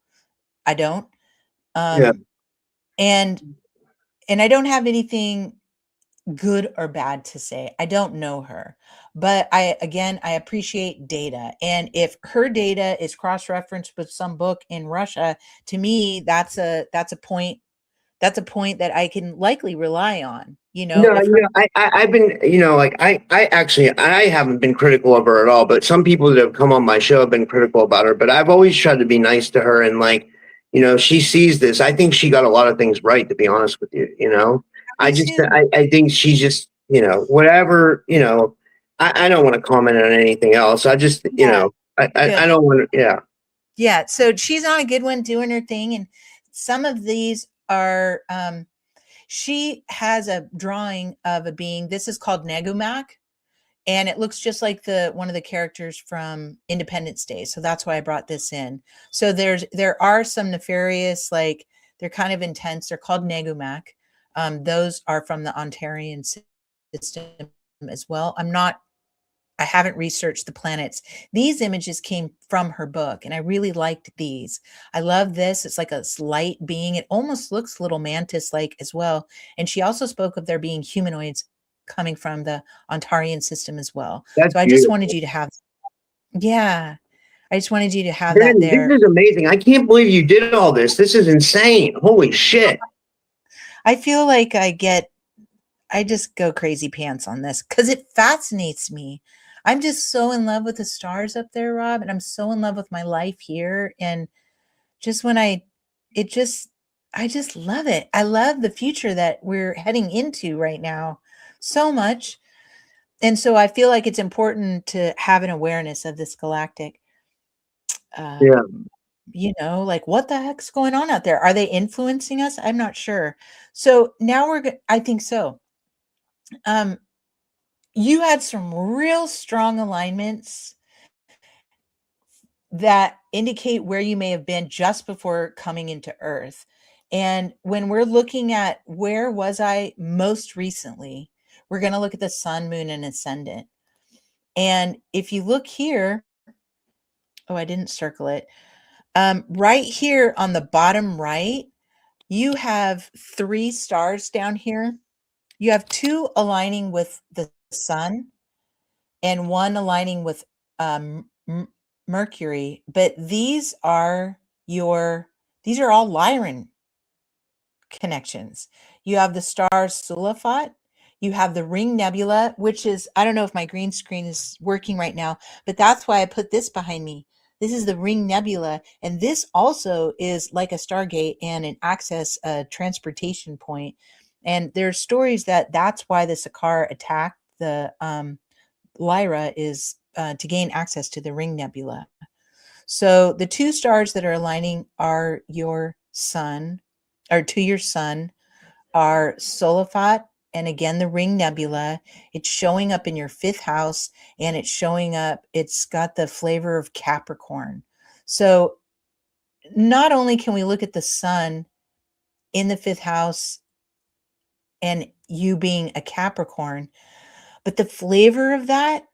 I don't. Yeah. Um, and I don't have anything good or bad to say. I don't know her. But I appreciate data. And if her data is cross-referenced with some book in Russia, to me, that's a point that I can likely rely on. No, If her I've been, like I actually, I haven't been critical of her at all, but some people that have come on my show have been critical about her, but I've always tried to be nice to her. And like, she sees this. I think she got a lot of things right, to be honest with you, me too. I think she's just, whatever, I don't want to comment on anything else. I just, Yeah, I good. don't want to, yeah. Yeah, so she's on a good one doing her thing, and some of these are she has a drawing of a being. This is called Negumak, and it looks just like the one of the characters from Independence Day. So that's why I brought this in. So there are some nefarious, like they're kind of intense. They're called Negumak. Those are from the Ontarian system as well. I haven't researched the planets. These images came from her book, and I really liked these. I love this. It's like a light being. It almost looks a little mantis-like as well. And she also spoke of there being humanoids coming from the Ontarian system as well. That's So I just wanted beautiful. you to have, yeah, I just wanted you to have that Brandy, there. this is amazing. I can't believe you did all this. This is insane. Holy shit. I feel like I just go crazy pants on this because it fascinates me. I'm just so in love with the stars up there, Rob, and I'm so in love with my life here. And just when it just, I just love it. I love the future that we're heading into right now so much. And so I feel like it's important to have an awareness of this galactic, Yeah. like what the heck's going on out there? Are they influencing us? I'm not sure. So now I think so. Um, you had some real strong alignments that indicate where you may have been just before coming into Earth. And when we're looking at where was I most recently, we're going to look at the sun, moon, and ascendant. And if you look here, oh, I didn't circle it. Right here on the bottom right, you have 3 stars down here. You have 2 aligning with the sun and 1 aligning with Mercury, but these are all Lyran connections. You have the stars Sulafat, you have the Ring Nebula, which is, I don't know if my green screen is working right now, but that's why I put this behind me. This is the Ring Nebula, and this also is like a Stargate and an access transportation point. And there's stories that that's why the Sakaar attacked the Lyra is to gain access to the Ring Nebula. So the 2 stars that are aligning are your sun, or to your sun, are Solifat and again the Ring Nebula. It's showing up in your 5th house, and it's got the flavor of Capricorn. So not only can we look at the sun in the 5th house and you being a Capricorn, but the flavor of that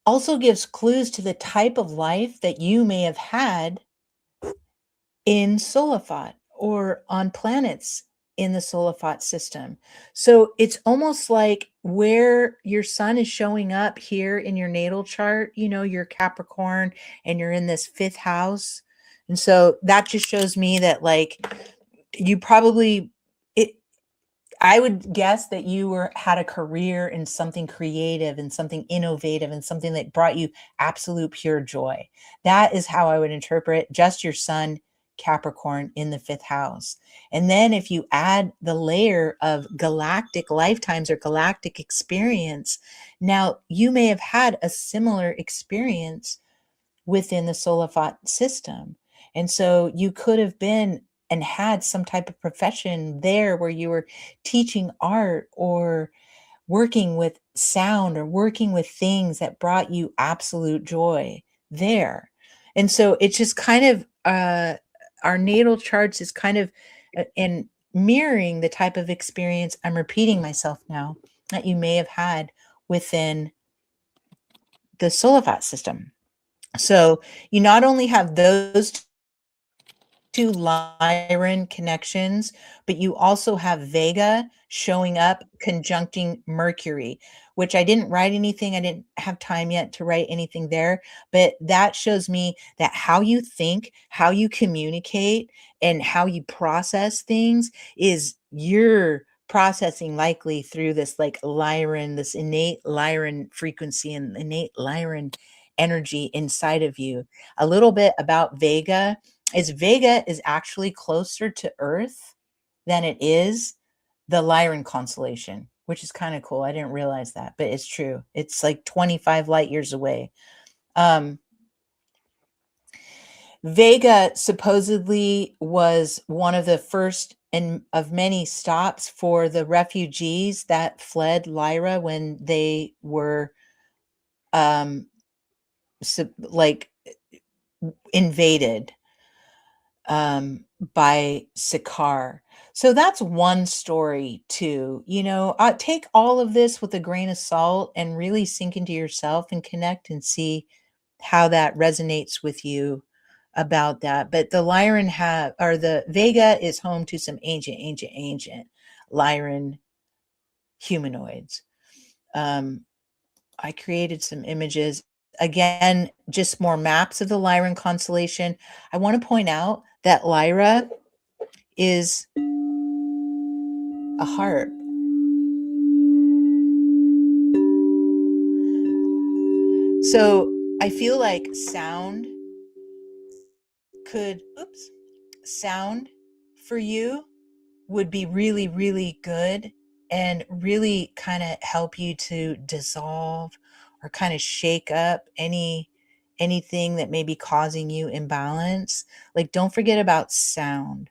also gives clues to the type of life that you may have had in Solifat or on planets in the Solifat system. So it's almost like where your sun is showing up here in your natal chart, you're Capricorn and you're in this 5th house. And so that just shows me that like you probably I would guess that you had a career in something creative and something innovative and something that brought you absolute pure joy. That is how I would interpret just your sun, Capricorn, in the 5th house. And then if you add the layer of galactic lifetimes or galactic experience, now you may have had a similar experience within the Solafat system. And so you could have been and had some type of profession there where you were teaching art or working with sound or working with things that brought you absolute joy there. And so it's just kind of our natal charts is kind of in mirroring the type of experience, I'm repeating myself now, that you may have had within the Solafat system. So you not only have those two Lyran connections, but you also have Vega showing up conjuncting Mercury, which I didn't write anything. I didn't have time yet to write anything there, but that shows me that how you think, how you communicate, and how you process things is you're processing likely through this like Lyran, this innate Lyran frequency and innate Lyran energy inside of you. A little bit about Vega is actually closer to Earth than it is the Lyran constellation, which is kind of cool. I didn't realize that, but it's true. It's like 25 light years away. Vega supposedly was one of the first and of many stops for the refugees that fled Lyra when they were invaded by Sakaar. So that's one story too. Take all of this with a grain of salt and really sink into yourself and connect and see how that resonates with you about that. But the Lyran the Vega is home to some ancient Lyran humanoids. I created some images. Again, just more maps of the Lyran constellation. I want to point out that Lyra is a harp. So I feel like sound for you would be really, really good and really kind of help you to dissolve or kind of shake up anything that may be causing you imbalance. Like, don't forget about sound.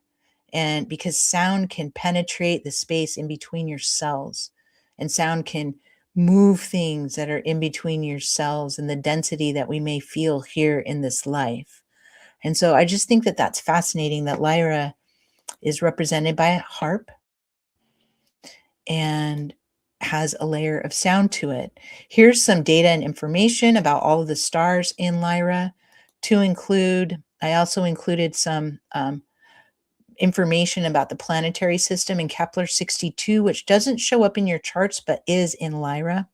And because sound can penetrate the space in between your cells, and sound can move things that are in between your cells and the density that we may feel here in this life. And so I just think that that's fascinating that Lyra is represented by a harp and has a layer of sound to it. Here's some data and information about all of the stars in Lyra I also included some information about the planetary system in Kepler 62, which doesn't show up in your charts, but is in Lyra.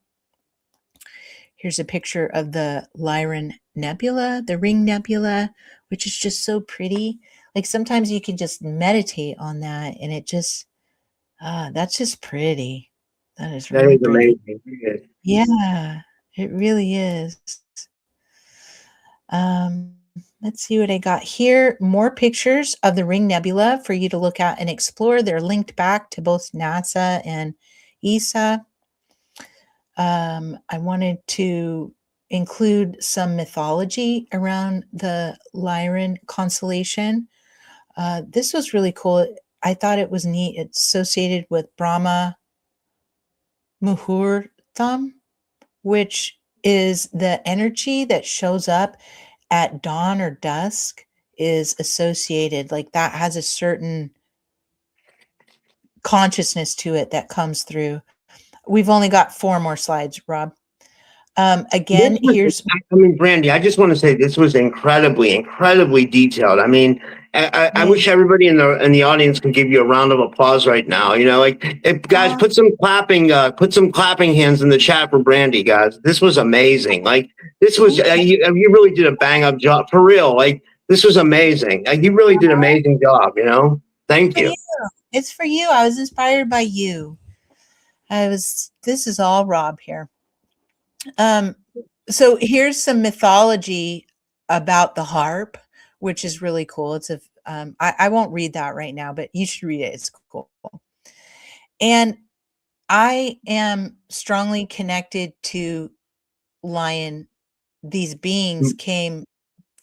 Here's a picture of the Lyran Nebula, the Ring Nebula, which is just so pretty. Like sometimes you can just meditate on that and it just, that's just pretty. That is really pretty. Amazing. Yeah, it really is. Let's see what I got here. More pictures of the Ring Nebula for you to look at and explore. They're linked back to both NASA and ESA. I wanted to include some mythology around the Lyran constellation. This was really cool. I thought it was neat. It's associated with Brahma Muhurtam, which is the energy that shows up at dawn or dusk, is associated, like that has a certain consciousness to it that comes through. We've only got 4 more slides, Rob. Again, Brandy, I just want to say this was incredibly detailed. I mean, I wish everybody in the audience could give you a round of applause right now. Guys, put some clapping hands in the chat for Brandy, guys. This was amazing. Like, this was you really did a bang up job for real. Like, this was amazing. You really did an amazing job. Thank you. It's for you. I was inspired by you. This is all Rob here. So here's some mythology about the harp, which is really cool. It's I won't read that right now, but you should read it. It's cool. And I am strongly connected to Lion. These beings came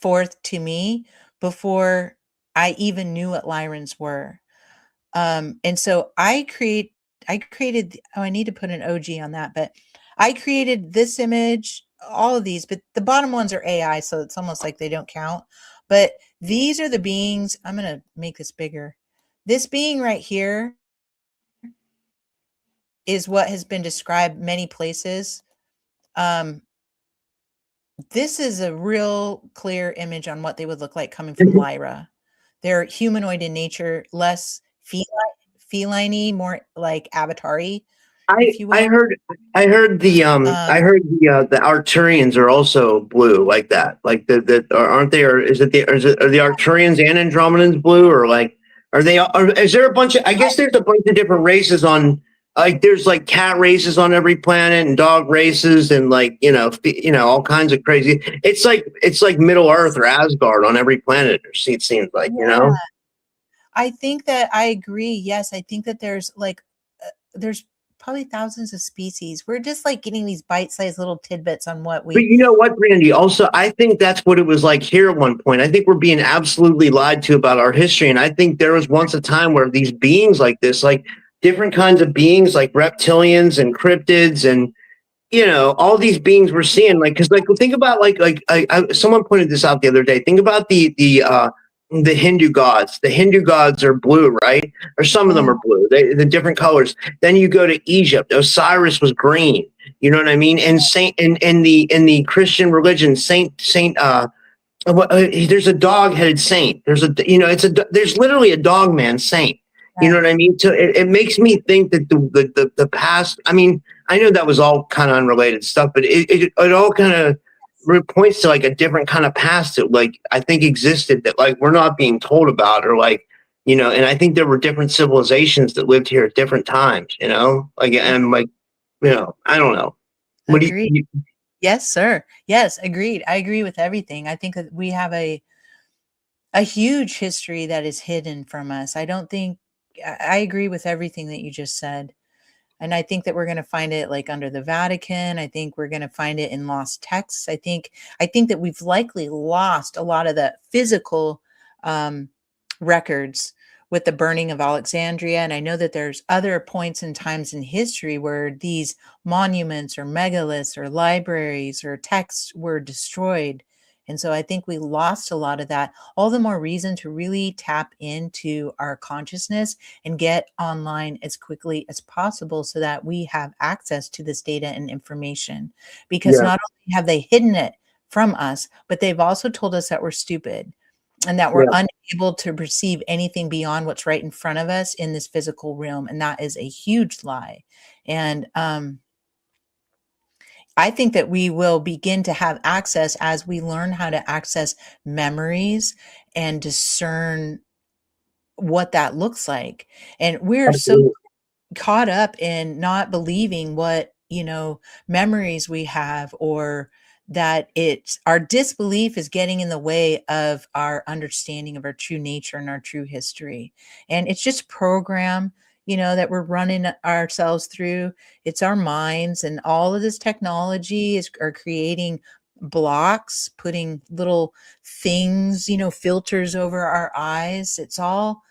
forth to me before I even knew what Lyrans were. And so I created, I need to put an OG on that, but I created this image, all of these, but the bottom ones are AI. So it's almost like they don't count, but these are the beings. I'm going to make this bigger. This being right here is what has been described many places. This is a real clear image on what they would look like coming from Lyra. They're humanoid in nature, less feline-y, more like avatar-y, if you will. I heard the Arcturians are also blue like that. Like aren't they? Or is it are the Arcturians and Andromedans blue, or like are they? Or is there a bunch of? I guess there's a bunch of different races on. Like there's like cat races on every planet and dog races and like all kinds of crazy. It's like Middle Earth or Asgard on every planet. It seems like I think that I agree. Yes, I think that there's there's probably thousands of species. We're just like getting these bite-sized little tidbits on what we. But you know what, Brandy? Also, I think that's what it was like here at one point. I think we're being absolutely lied to about our history, and I think there was once a time where these beings like this, like different kinds of beings, like reptilians and cryptids, and all these beings we're seeing, like because like think about someone pointed this out the other day. Think about the Hindu gods. The Hindu gods are blue, right? Or some of them are blue. The different colors. Then you go to Egypt. Osiris was green. You know what I mean? And in the Christian religion, there's a dog-headed saint. There's there's literally a dog man saint. You know what I mean? So it makes me think that the past. I mean, I know that was all kind of unrelated stuff, but it all kind of points to like a different kind of past that like I think existed that like we're not being told about, or like and I think there were different civilizations that lived here at different times. Like and like I don't know. What Agreed. do you? Yes, sir. Yes, agreed. I agree with everything. I think that we have a huge history that is hidden from us. I agree with everything that you just said. And I think that we're going to find it like under the Vatican. I think we're going to find it in lost texts. I think that we've likely lost a lot of the physical records with the burning of Alexandria. And I know that there's other points and times in history where these monuments or megaliths or libraries or texts were destroyed. And so I think we lost a lot of that. All the more reason to really tap into our consciousness and get online as quickly as possible so that we have access to this data and information. Because not only have they hidden it from us, but they've also told us that we're stupid and that we're unable to perceive anything beyond what's right in front of us in this physical realm. And that is a huge lie. And I think that we will begin to have access as we learn how to access memories and discern what that looks like. And we're so caught up in not believing what, memories we have, or that our disbelief is getting in the way of our understanding of our true nature and our true history. And it's just program that we're running ourselves through. It's our minds, and all of this technology are creating blocks, putting little things, filters over our eyes. It's all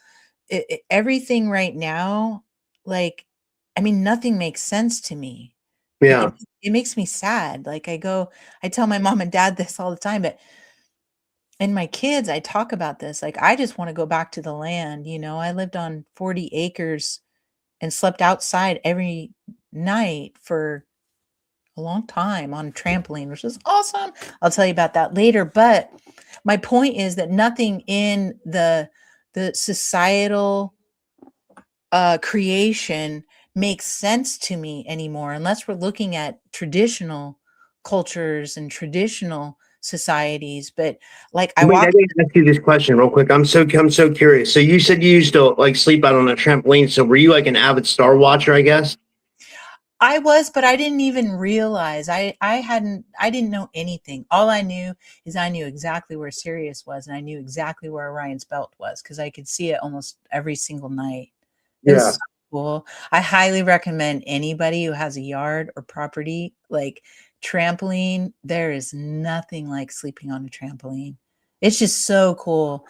everything right now. Like, I mean, nothing makes sense to me. Yeah. It makes me sad. Like I tell my mom and dad this all the time, and my kids, I talk about this. Like, I just want to go back to the land. I lived on 40 acres and slept outside every night for a long time on a trampoline, which is awesome. I'll tell you about that later. But my point is that nothing in the societal creation makes sense to me anymore, unless we're looking at traditional cultures and traditional societies. But like I Wait, I walked, didn't ask you this question real quick. I'm so curious. So you said you used to like sleep out on a trampoline. So were you like an avid star watcher, I guess? I was, but I didn't even realize I didn't know anything. All I knew is I knew exactly where Sirius was, and I knew exactly where Orion's belt was because I could see it almost every single night. It was Yeah. so cool. I highly recommend anybody who has a yard or property, like trampoline. There is nothing like sleeping on a trampoline. It's just so cool.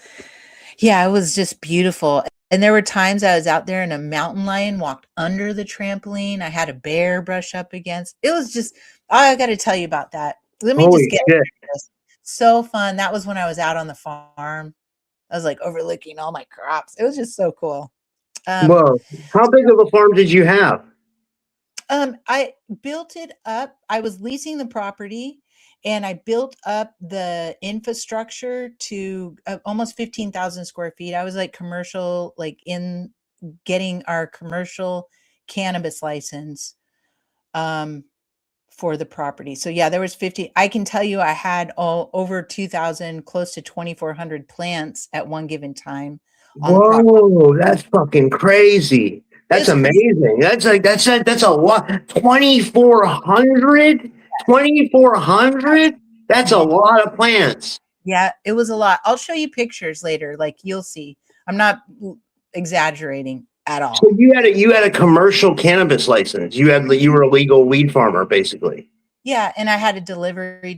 Yeah, it was just beautiful. And there were times I was out there and a mountain lion walked under the trampoline. I had a bear brush up against. It was just, I got to tell you about that. Let me just Holy get shit. this. So fun. That was when I was out on the farm. I was like overlooking all my crops. It was just so cool. Whoa. How big of a farm did you have? I built it up. I was leasing the property and I built up the infrastructure to almost 15,000 square feet. I was like commercial, like in getting our commercial cannabis license for the property. So yeah, there was 50. I can tell you I had over 2,000, close to 2,400 plants at one given time on the property. Whoa, that's fucking crazy. That's It's crazy. amazing. That's a lot. 2,400? 2,400? That's a Mhm. lot of plants. Yeah, it was a lot. I'll show you pictures later. Like you'll see. I'm not exaggerating at So all. you had a commercial cannabis license. You were a legal weed farmer, basically. Yeah, and I had a delivery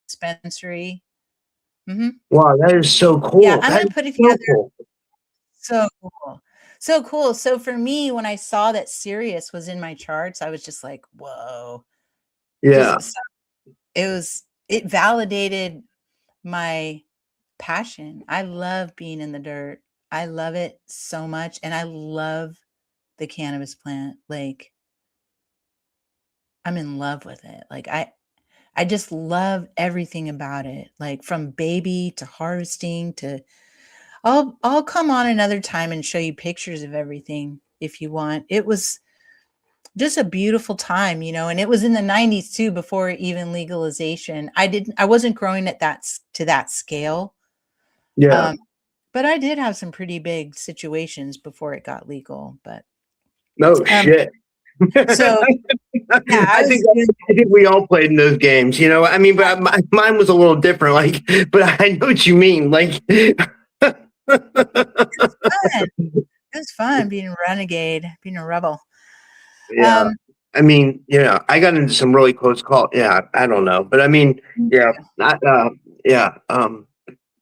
dispensary. Hmm. Wow, that is so Yeah, cool. I'm That gonna is put it so together. cool. So cool. So cool. So for me, when I saw that Sirius was in my charts, I was just like, whoa. Yeah. Just so it validated my passion. I love being in the dirt. I love it so much. And I love the cannabis plant. Like I'm in love with it. Like I just love everything about it. Like from baby to harvesting to I'll come on another time and show you pictures of everything if you want. It was just a beautiful time, and it was in the 90s too before even legalization. I wasn't growing at to that scale. Yeah. Um, but I did have some pretty big situations before it got legal, but No um shit. so yeah, I I think was doing I think we all played in those games, you know. I mean, but mine was a little different. Like, but I know what you mean. Like, fun. It was fun being a renegade, being a rebel. yeah. Um I mean, I got into some really close call. Yeah, I don't know, but I mean, yeah, not, yeah.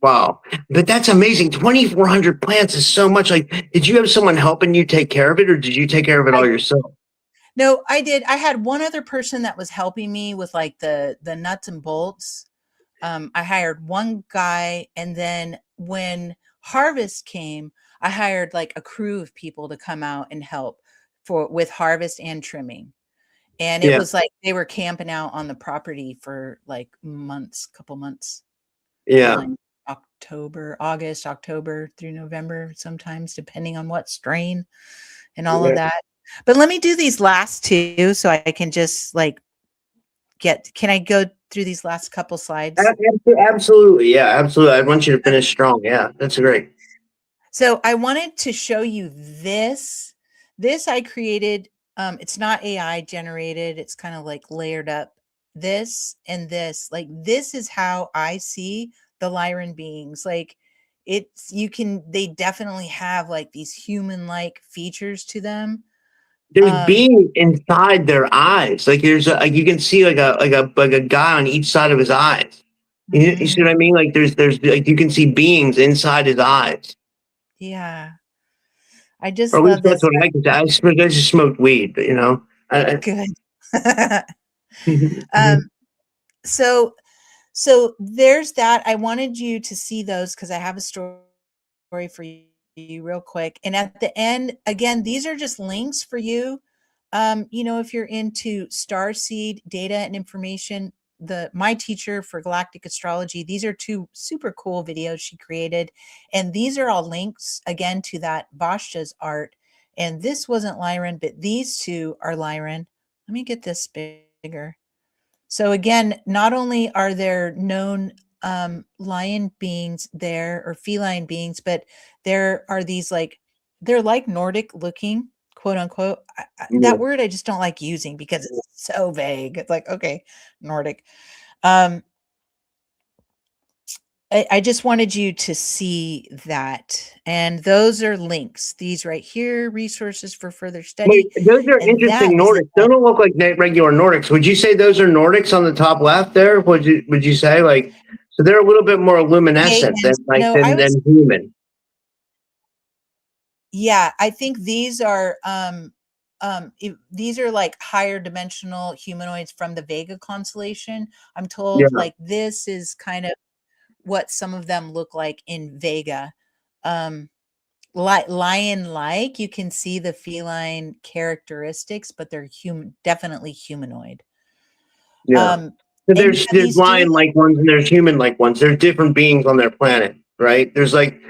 Wow, but that's amazing. 2,400 plants is so much. Like, did you have someone helping you take care of it, or did you take care of it I all yourself? No, I did. I had one other person that was helping me with like the nuts and bolts. I hired one guy, and then when harvest came, I hired like a crew of people to come out and help with harvest and trimming. And it Yeah, was like they were camping out on the property for like couple months till yeah, like August, October through November, sometimes depending on what strain and all of yeah. that. But let me do these last two so I can just like can I go through these last couple slides? Absolutely, yeah, absolutely. I want you to finish strong. Yeah, that's great. So I wanted to show you this. This I created. It's not AI generated. It's kind of like layered up. This and this, like this is how I see the Lyran beings. Like they definitely have like these human-like features to them. There's Um, being inside their eyes. Like like you can see like a guy on each side of his eyes. You see mhm, what I mean? Like there's like you can see beings inside his eyes. yeah, I Or just at least love that's this. what I can say. I just smoked weed, but I, Good. I, um, so So there's that. I wanted you to see those because I have a story for you real quick. And at the end, again, these are just links for you. If you're into starseed data and information, my teacher for Galactic Astrology, these are two super cool videos she created. And these are all links again to that Vashta's art. And this wasn't Lyran, but these two are Lyran. Let me get this bigger. So again, not only are there known lion beings there or feline beings, but there are these like they're like Nordic looking, quote unquote. Yeah. That word I just don't like using because it's so vague. It's like, okay, Nordic. Um, I just wanted you to see that. And those are links. These right here, resources for further Wait, study. those are And that interesting is the Nordics. They don't look like regular Nordics. Would you say those are Nordics on the top left there? Would you say like so they're a little bit more luminescent than Pagans. No, I was than human? yeah, I think these are these are like higher dimensional humanoids from the Vega constellation. I'm Yeah. told like this is kind of what some of them look like in Vega. Um lion-like, you can see the feline characteristics, but they're definitely humanoid. Yeah. So And there's these do lion like ones and there's human like ones. There's different beings on their planet, right? There's like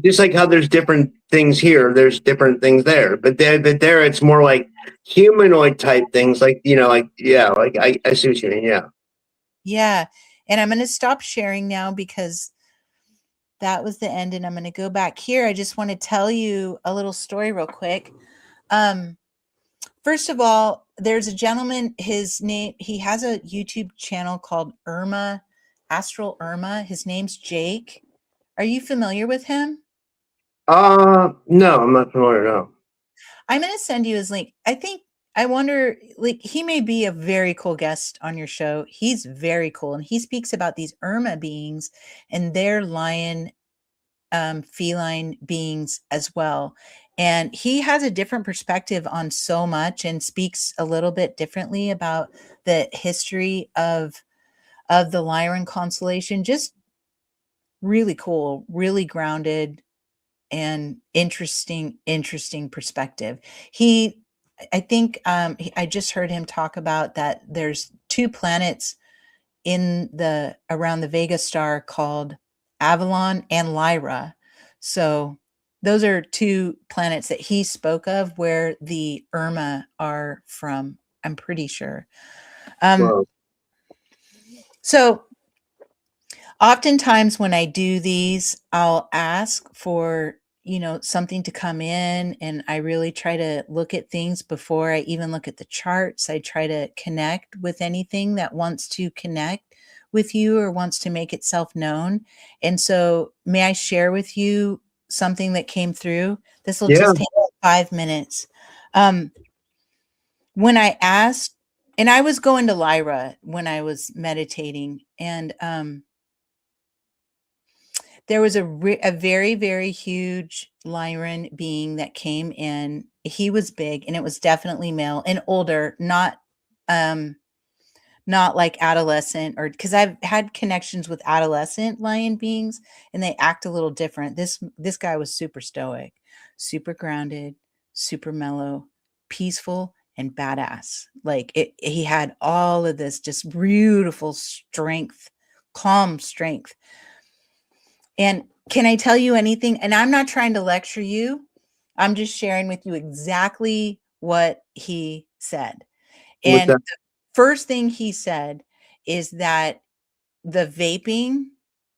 just like how there's different things here, there's different things there. But there it's more like humanoid type things, like like yeah, like I see what you mean. Yeah. yeah. And I'm going to stop sharing now because that was the end, and I'm going to go back here. I just want to tell you a little story real quick. Um First of all, there's a gentleman, his name, he has a YouTube channel called Astral Irma. His name's Jake. Are you familiar with him? No, I'm not familiar. No. I'm going to send you his link. I wonder, like, he may be a very cool guest on your show. He's very cool. And he speaks about these Irma beings and their lion feline beings as well. And he has a different perspective on so much and speaks a little bit differently about the history of the Lyran constellation. Just really cool, really grounded and interesting perspective. I think I just heard him talk about that there's two planets in the around the Vega star called Avalon and Lyra. So those are two planets that he spoke of where the Irma are from, I'm pretty sure. Um, Well, so oftentimes when I do these, I'll ask for, something to come in, and I really try to look at things before I even look at the charts. I try to connect with anything that wants to connect with you or wants to make itself known. And so may I share with you something that came through? This will yeah. just take 5 minutes. Um, when I asked, and I was going to Lyra when I was meditating, and there was a very, very huge Lyran being that came in. He was big, and it was definitely male and older, um, not like adolescent, or because I've had connections with adolescent lion beings, and they act a little different. This guy was super stoic, super grounded, super mellow, peaceful, and badass. Like he had all of this just beautiful strength, calm strength. And can I tell you anything? And I'm not trying to lecture you. I'm just sharing with you exactly what he said. What's And that? the first thing he said is that the vaping,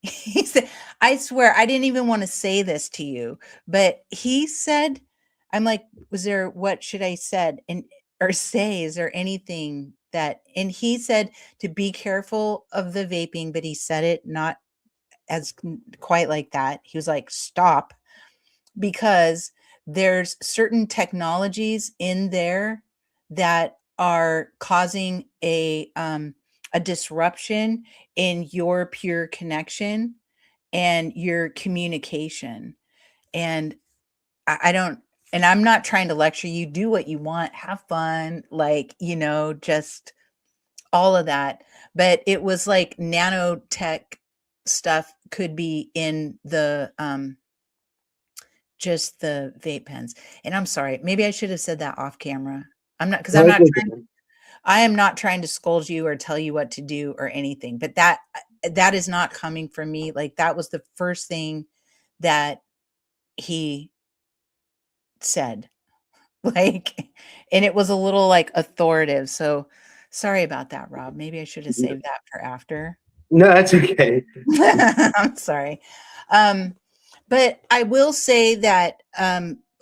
he said, I swear, I didn't even want to say this to you, but he said, I'm like, what should I said and or say? Is there anything that, and he said to be careful of the vaping, but he said it not as quite like that. He was like, stop, because there's certain technologies in there that are causing a disruption in your pure connection and your communication. And I don't, and I'm not trying to lecture you. Do what you want, have fun, like, just all of that. But it was like nanotech stuff could be in the just the vape pens. And I'm sorry, maybe I should have said that off camera. I'm not, because No, I am not trying to scold you or tell you what to do or anything, but that is not coming from me. Like, that was the first thing that he said. Like, and it was a little like authoritative. So Sorry about that, Rob. Maybe I should have saved that for after. No, that's okay. I'm sorry. But I will say that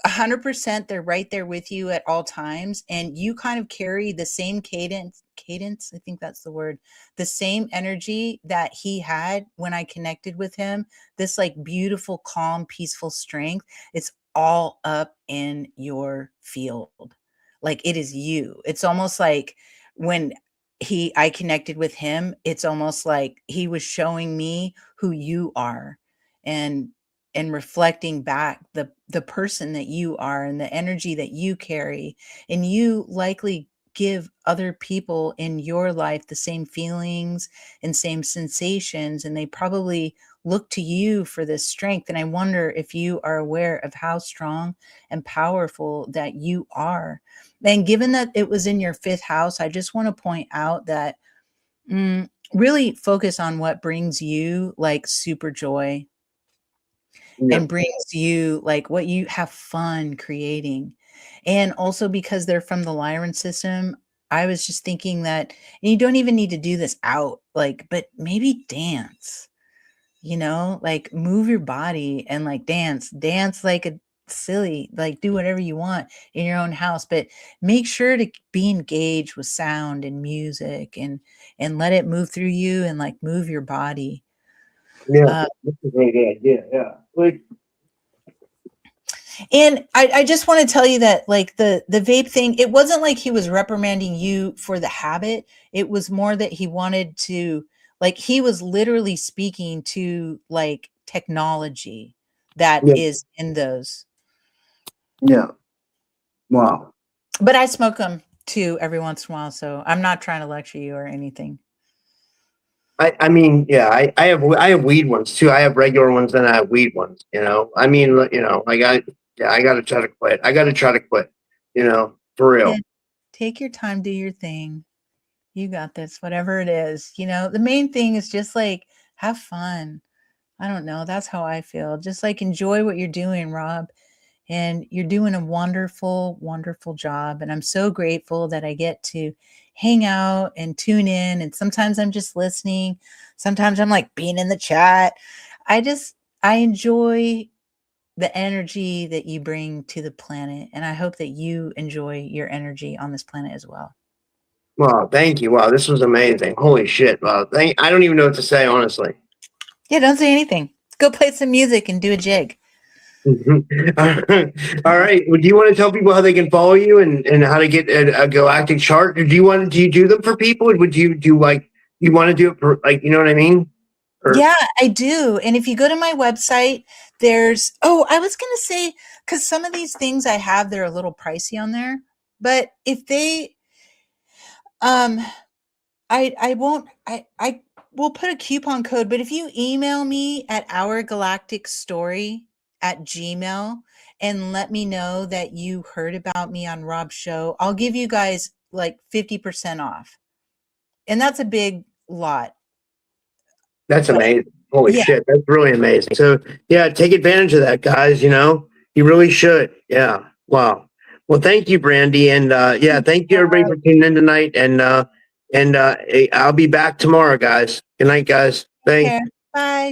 100% they're right there with you at all times, and you kind of carry the same cadence, I think that's the word, the same energy that he had when I connected with him, this like beautiful, calm, peaceful strength. It's all up in your field. Like it is you. It's almost like when I connected with him, it's almost like he was showing me who you are, and reflecting back the person that you are and the energy that you carry, and you likely give other people in your life the same feelings and same sensations, and they probably look to you for this strength. And I wonder if you are aware of how strong and powerful that you are. And given that it was in your 5th house, I just want to point out that really focus on what brings you like super joy, Yeah. and brings you like what you have fun creating. And also because they're from the Lyran system, I was just thinking that, and you don't even need to do this out, like, but maybe dance, like move your body and like dance like a silly, like do whatever you want in your own house, but make sure to be engaged with sound and music, and let it move through you and like move your body. Yeah, that's a great idea. Yeah, like And I just want to tell you that like the vape thing, it wasn't like he was reprimanding you for the habit. It was more that he wanted to, like, he was literally speaking to like technology that yeah, is in those. yeah. Wow. But I smoke them too every once in a while, so I'm not trying to lecture you or anything. I mean, yeah, I have weed ones too. I have regular ones and I have weed ones. I mean, like I gotta try to quit. I gotta try to quit. For real. Yeah, take your time, do your thing. You got this, whatever it is. The main thing is just like have fun. I don't know. That's how I feel. Just like enjoy what you're doing, Rob. And you're doing a wonderful, wonderful job. And I'm so grateful that I get to hang out and tune in. And sometimes I'm just listening. Sometimes I'm like being in the chat. I enjoy the energy that you bring to the planet. And I hope that you enjoy your energy on this planet as well. Wow, thank you. Wow, this was amazing. Holy shit. Wow, I don't even know what to say, honestly. Yeah, don't say anything. Go play some music and do a jig. All right. Well, do you want to tell people how they can follow you and how to get a galactic chart? Or do you do them for people? Or would you do like you want to do it for like what I mean? Yeah, I do. And if you go to my website, I was going to say, because some of these things I have, they're a little pricey on there. But if they, I won't, I will put a coupon code. But if you email me at ourgalacticstory@gmail and let me know that you heard about me on Rob's show, I'll give you guys like 50% off. And that's a big lot. That's amazing. Holy shit. That's really amazing. So yeah, take advantage of that, guys. You really should. Yeah. Wow. Well, thank you, Brandy. And yeah, thank you everybody for tuning in tonight. And I'll be back tomorrow, guys. Good night, guys. Thanks. Bye.